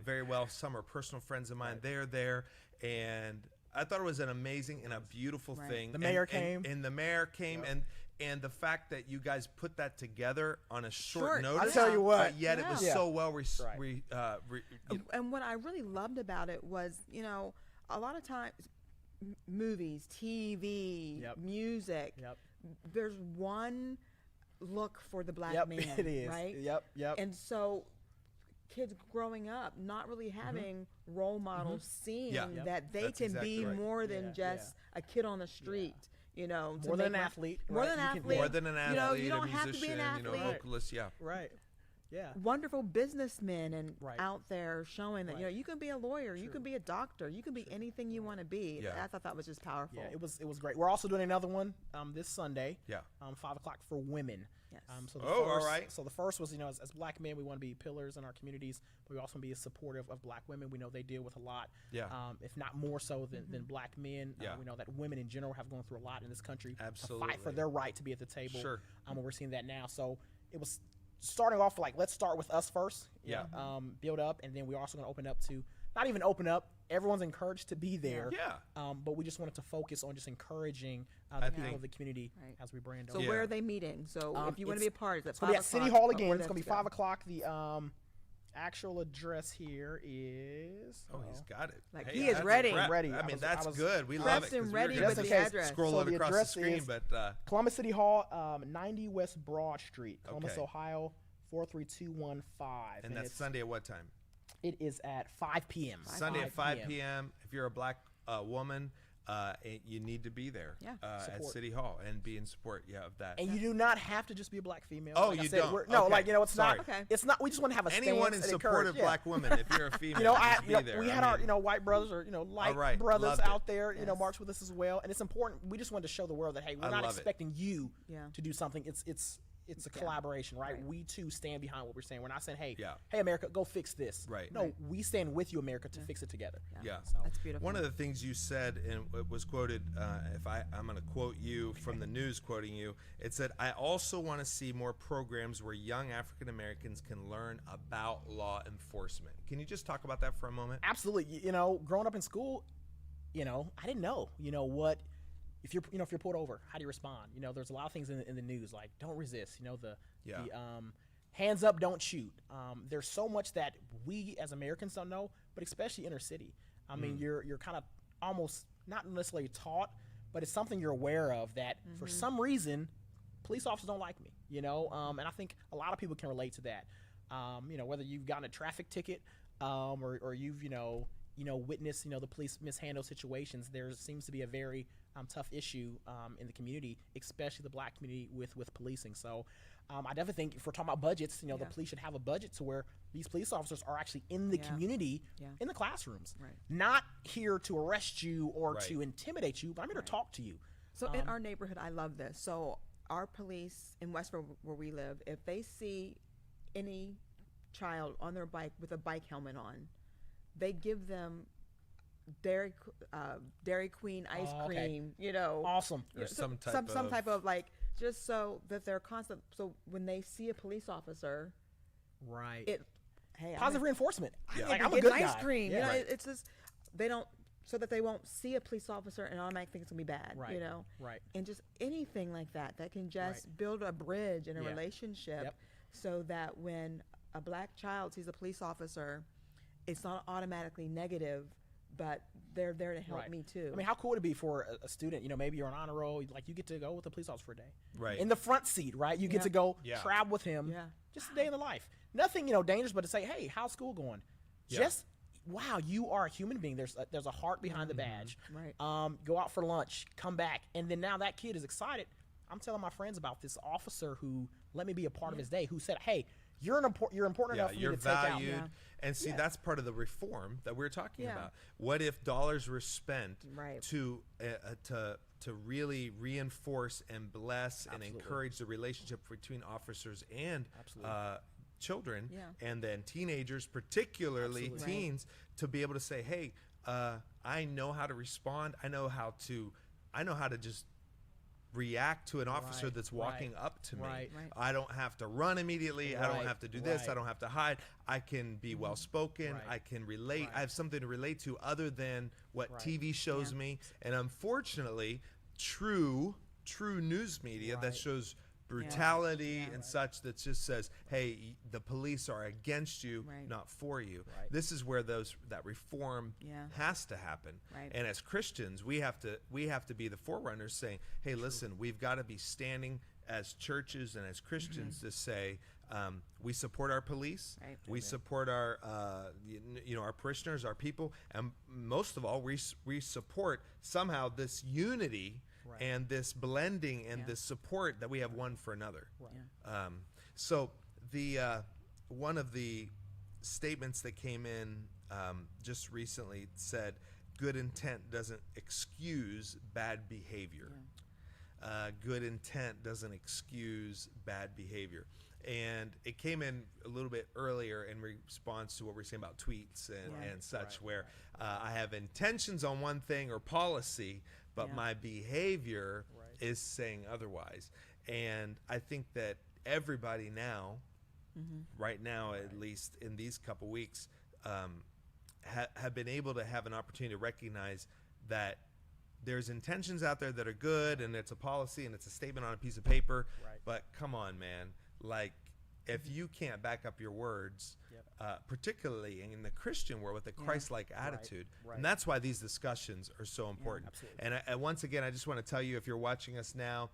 very well. Some are personal friends of mine. They're there, and I thought it was an amazing and a beautiful thing. The mayor came. And the mayor came, and And the fact that you guys put that together on a short notice, I'll tell you what, yet it was so well and what I really loved about it was, you know, a lot of times, movies, TV, music, there's one look for the black man, it is. right? Yep. And so kids growing up not really having role models seeing that they can be more than just a kid on the street. You know, more than an athlete. More than an athlete. You know, you don't a have musician, to be an athlete. You know, vocalist. Right. Yeah. Wonderful businessmen and out there showing that you know you can be a lawyer, you can be a doctor, you can be anything you want to be. I thought that was just powerful. Yeah, it was great. We're also doing another one this Sunday. 5 o'clock for women. Yes. So the all first, right. So the first was, you know, as black men, we want to be pillars in our communities, but we also want to be supportive of black women. We know they deal with a lot, if not more so than black men. We know that women in general have gone through a lot in this country to fight for their right to be at the table. And we're seeing that now. So it was starting off like, let's start with us first. Build up, and then we're also going to open up to, not even open up, everyone's encouraged to be there. But we just wanted to focus on just encouraging the people of the community as we brand So where are they meeting? So if you want to be a part, is it 5 o'clock? At City Hall again. It's going to be 5 o'clock. The actual address here is... he's got it. Like, he is ready. I mean, that's good. We love it. And ready with the address. Scrolling across the screen, but... Columbus City Hall, 90 West Broad Street, Columbus, Ohio, 43215. And that's Sunday at what time? It is at 5 p.m. Sunday at 5 p.m. If you're a black woman, you need to be there at City Hall and be in support of that. And you do not have to just be a black female. Oh, like you don't? No, like, you know, it's not. It's not. We just want to have a anyone in support of black women. If you're a female, you know, be there. We had our, you know, white brothers or, you know, light brothers out there, you know, march with us as well. And it's important. We just wanted to show the world that, hey, we're not expecting you to do something. It's a collaboration, right? We too stand behind what we're saying. We're not saying, hey, hey, America, go fix this. No, we stand with you, America, to fix it together. So. That's beautiful. One of the things you said, and it was quoted, I'm going to quote you from the news quoting you, it said, I also want to see more programs where young African Americans can learn about law enforcement. Can you just talk about that for a moment? Absolutely. You know, growing up in school, you know, I didn't know, you know, what, if you're pulled over, how do you respond? You know, there's a lot of things in the news, like don't resist, you know, the hands up, don't shoot. There's so much that we as Americans don't know, but especially inner city. I mean, you're kind of almost not necessarily taught, but it's something you're aware of that for some reason, police officers don't like me, you know? And I think a lot of people can relate to that. You know, whether you've gotten a traffic ticket or you've, you know, witnessed, you know, the police mishandle situations, there seems to be a very tough issue in the community, especially the black community with policing. So I definitely think if we're talking about budgets, you know, the police should have a budget to where these police officers are actually in the community, in the classrooms, not here to arrest you or to intimidate you, but I'm here to talk to you. So in our neighborhood, I love this. So our police in Westboro, where we live, if they see any child on their bike with a bike helmet on, they give them Dairy Queen ice cream, you know. Awesome. Or some type of like, just so that they're constant. So when they see a police officer, positive reinforcement. Like, I'm a good ice cream. You know, it's just they don't, so that they won't see a police officer and automatically think it's gonna be bad. You know. And just anything like that can just build a bridge in a relationship, so that when a black child sees a police officer, it's not automatically negative, but they're there to help me too. I mean, how cool would it be for a student, you know, maybe you're on honor roll, like you get to go with a police officer for a day. In the front seat, right? You get to go travel with him, just a day in the life. Nothing, you know, dangerous, but to say, hey, how's school going? Just, wow, you are a human being. There's a heart behind the badge. Go out for lunch, come back. And then now that kid is excited. I'm telling my friends about this officer who let me be a part of his day, who said, hey, you're important enough for me to take out. You're valued. And see, that's part of the reform that we're talking about. What if dollars were spent to really reinforce and bless and encourage the relationship between officers and children, and then teenagers, particularly teens, to be able to say, hey, I know how to respond. I know how to just react to an officer that's walking up to me. I don't have to run immediately. I don't have to do this. I don't have to hide. I can be well spoken. I can relate. I have something to relate to other than what TV shows me. And unfortunately, true true news media that shows brutality and such, that just says, hey, the police are against you, not for you. This is where that reform has to happen. And as Christians, we have to be the forerunners, saying, hey, listen, we've got to be standing as churches and as Christians to say, we support our police, we support our our parishioners, our people, and most of all, we support somehow this unity and this blending and this support that we have one for another. So the one of the statements that came in just recently said, good intent doesn't excuse bad behavior. Good intent doesn't excuse bad behavior. And it came in a little bit earlier in response to what we're saying about tweets and such, where I have intentions on one thing or policy, but my behavior is saying otherwise. And I think that everybody now, right now, at least in these couple weeks, have been able to have an opportunity to recognize that there's intentions out there that are good, and it's a policy and it's a statement on a piece of paper. But come on, man. Like, if you can't back up your words, particularly in the Christian world with a Christ-like attitude, and that's why these discussions are so important. And once again, I just want to tell you, if you're watching us now,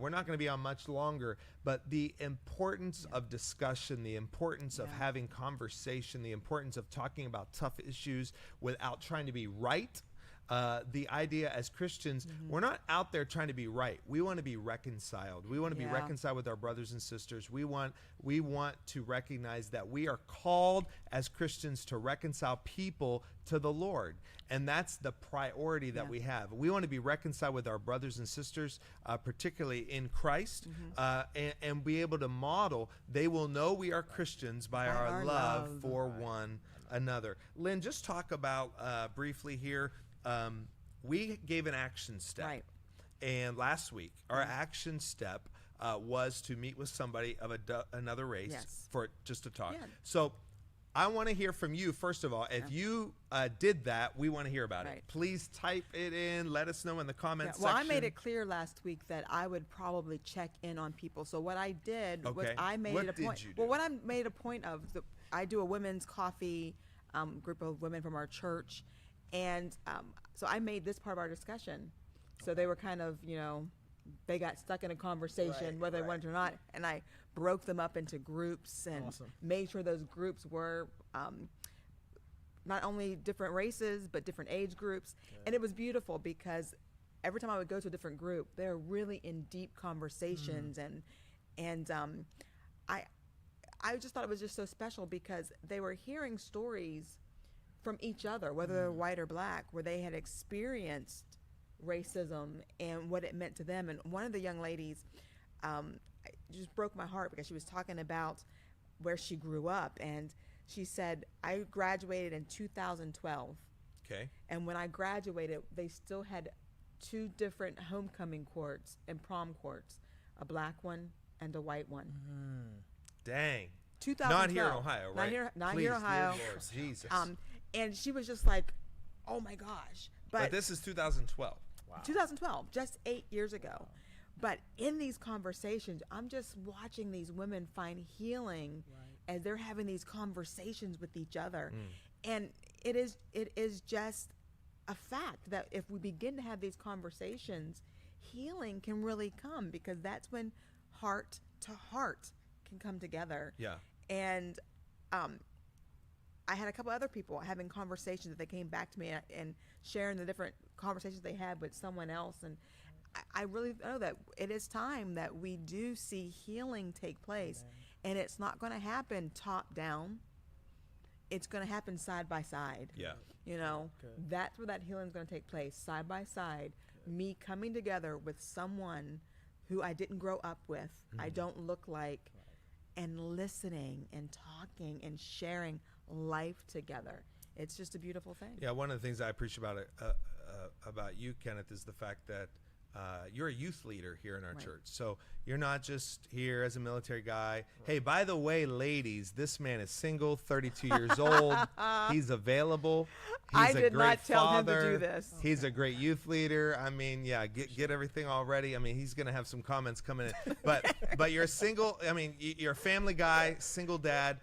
we're not going to be on much longer, but the importance of discussion, the importance of having conversation, the importance of talking about tough issues without trying to be right. The idea as Christians, we're not out there trying to be right. We want to be reconciled. We want to be reconciled with our brothers and sisters. We want to recognize that we are called as Christians to reconcile people to the Lord. And that's the priority that we have. We want to be reconciled with our brothers and sisters, particularly in Christ, and be able to model. They will know we are Christians by our love for one another. Lynn, just talk about briefly here. We gave an action step, and last week our action step was to meet with somebody of another race for just to talk. So I want to hear from you, first of all. If you did that, we want to hear about it. Please type it in. Let us know in the comments section. Well, I made it clear last week that I would probably check in on people. So what I did was I made it a point. Did you do? Well, what I made a point of, I do a women's coffee group of women from our church. And so I made this part of our discussion. So they were kind of, they got stuck in a conversation, whether they wanted or not. And I broke them up into groups and made sure those groups were not only different races, but different age groups. And it was beautiful because every time I would go to a different group, they were really in deep conversations. And I just thought it was just so special because they were hearing stories from each other, whether they're white or black, where they had experienced racism and what it meant to them. And one of the young ladies just broke my heart because she was talking about where she grew up. And she said, I graduated in 2012. And when I graduated, they still had 2 different homecoming courts and prom courts, a black one and a white one. Dang. 2012. Not here in Ohio, right? Not here in Ohio. Lord, Jesus. And she was just like, oh my gosh. But this is 2012. Wow. 2012, just 8 years ago. But in these conversations, I'm just watching these women find healing as they're having these conversations with each other. And it is just a fact that if we begin to have these conversations, healing can really come, because that's when heart to heart can come together. And I had a couple other people having conversations that they came back to me and sharing the different conversations they had with someone else. And I really know that it is time that we do see healing take place. And it's not going to happen top down. It's going to happen side by side. That's where that healing is going to take place, side by side. Me coming together with someone who I didn't grow up with, I don't look like, and listening and talking and sharing life together. It's just a beautiful thing. One of the things I appreciate about you, Kenneth, is the fact that you're a youth leader here in our church. So you're not just here as a military guy. Hey, by the way, ladies, this man is single, 32 years old. He's available. He's a great father. Him to do this. He's a great youth leader. I mean, yeah, get everything all ready. I mean, he's going to have some comments coming in. But you're single. I mean, you're a family guy, single dad.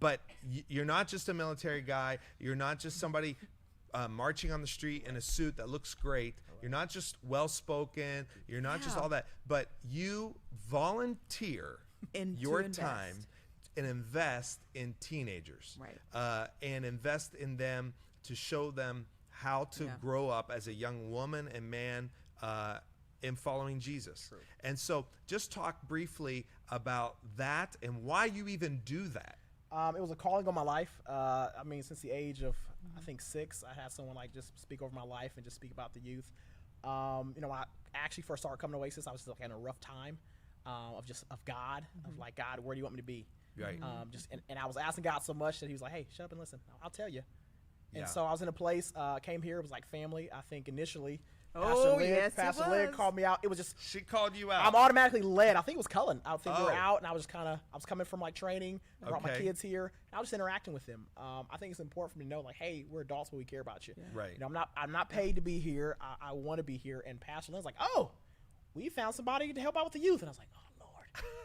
But you're not just a military guy. You're not just somebody marching on the street in a suit that looks great. You're not just well-spoken. You're not just all that. But you volunteer your time and invest in teenagers. And invest in them to show them how to grow up as a young woman and man in following Jesus. True. And so just talk briefly about that and why you even do that. It was a calling on my life. I mean, since the age of, I think 6, I had someone like just speak over my life and just speak about the youth. You know, I actually first started coming to Oasis. I was like in a rough time of God, of like, God, where do you want me to be? Right. And I was asking God so much that he was like, hey, shut up and listen. I'll tell you. And so I was in a place, came here. It was like family, I think, initially. Pastor Lynn called me out. It was just. She called you out. I'm automatically led. I think it was Cullen. I think we were out, and I was coming from like training. I brought my kids here, and I was just interacting with them. I think it's important for me to know, like, hey, we're adults, but we care about you. Right. You know, I'm not paid to be here. I want to be here. And Pastor Lynn's like, oh, we found somebody to help out with the youth, and I was like, oh.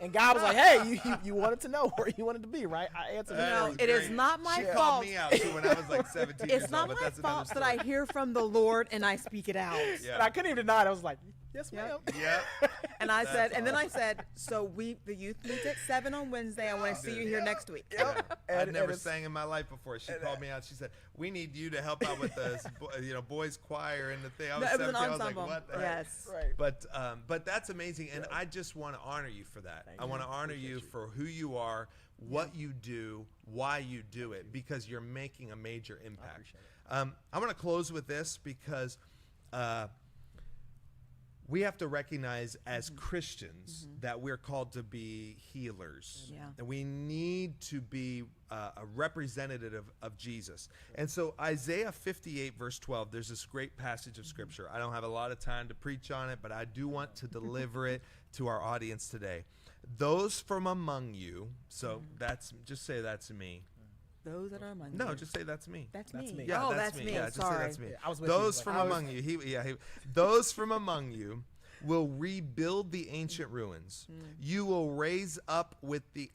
And God was like, hey, you wanted to know where you wanted to be, right? I answered no, it is not my fault. She called me out too when I was like 17 years old. It's not my fault that I hear from the Lord and I speak it out. Yeah. And I couldn't even deny it. I was like, yes, ma'am. Yeah. And I said, and then I said, so the youth meets at 7 on Wednesday. I want to see you here next week. Yeah. I've never sang in my life before. She called me out. She said, we need you to help out with the boys choir and the thing. I was 17. I was like, what the heck? Right. But that's amazing. And I just want to honor you for that. I want to honor you for who you are, what you do, why you do it, because you're making a major impact. I'm going to close with this because we have to recognize as Christians that we're called to be healers. And we need to be a representative of Jesus. And so Isaiah 58 verse 12, there's this great passage of scripture. I don't have a lot of time to preach on it, but I do want to deliver it to our audience today. Those from among you, so just say that's me. Those that are among you. No, just say that's me. That's me. Yeah, oh, that's me. Yeah, just sorry. say that's me. Yeah, I was with those you, from among you. Those from among you will rebuild the ancient ruins. You will raise up the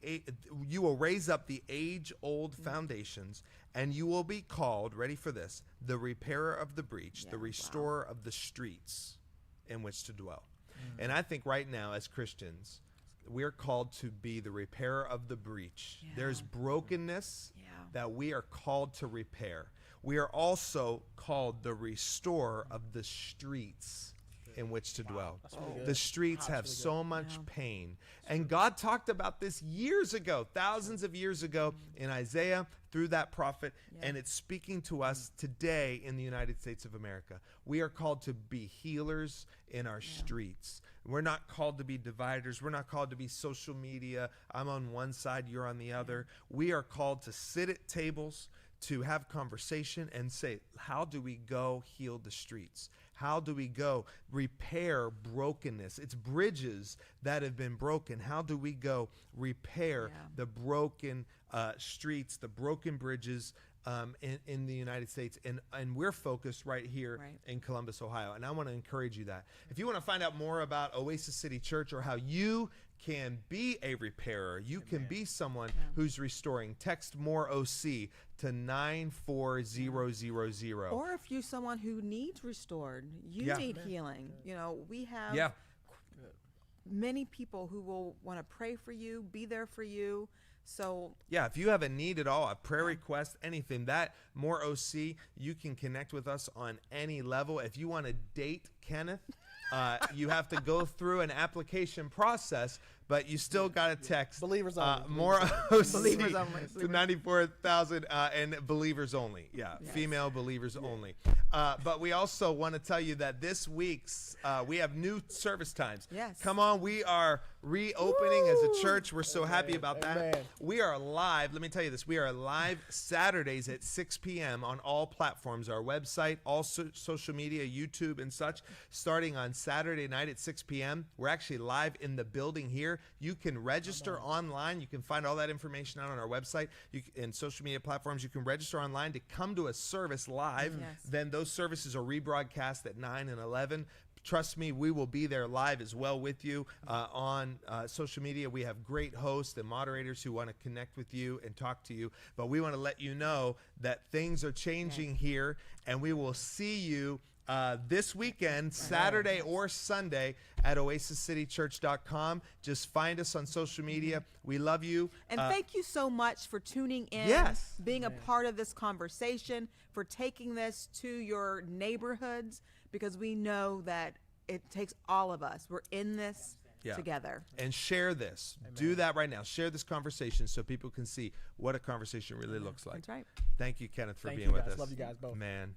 age-old foundations, and you will be called, ready for this, the repairer of the breach, the restorer of the streets in which to dwell. And I think right now as Christians, we're called to be the repairer of the breach. There's brokenness that we are called to repair. We are also called the restorer of the streets in which to dwell. Really the streets have so much pain. And God talked about this years ago, thousands of years ago in Isaiah through that prophet, and it's speaking to us today in the United States of America. We are called to be healers in our streets. We're not called to be dividers. We're not called to be social media. I'm on one side, you're on the other. We are called to sit at tables, to have conversation and say, how do we go heal the streets? How do we go repair brokenness? It's bridges that have been broken. How do we go repair the broken streets, the broken bridges in the United States? And we're focused right here in Columbus, Ohio. And I want to encourage you that. If you want to find out more about Oasis City Church or how you can be a repairer, you can be someone who's restoring, text more OC to 94000. Or if you're someone who needs restored, you need healing. You know, we have many people who will want to pray for you, be there for you. So if you have a need at all, a prayer request, anything, that more OC, you can connect with us on any level. If you want to date Kenneth, you have to go through an application process, but you still got to text believers only. More believers only to 94,000 and believers only. Yeah, yes. Female believers only. But we also want to tell you that this week's we have new service times. Yes. Come on, we are reopening as a church. We're so happy about that. We are live. Let me tell you this. We are live Saturdays at 6 p.m. on all platforms, our website, all social media, YouTube and such, starting on Saturday night at 6 p.m. We're actually live in the building here. You can register online. You can find all that information out on our website and social media platforms. You can register online to come to a service live. Yes. Then those services are rebroadcast at 9 and 11. Trust me, we will be there live as well with you on social media. We have great hosts and moderators who want to connect with you and talk to you. But we want to let you know that things are changing here, and we will see you this weekend, Saturday or Sunday, at oasiscitychurch.com. Just find us on social media. We love you. And thank you so much for tuning in, being a part of this conversation, for taking this to your neighborhoods, because we know that it takes all of us. We're in this together. And share this. Amen. Do that right now. Share this conversation so people can see what a conversation really looks like. That's right. Thank you, Kenneth, for being with us. Love you guys both. Man.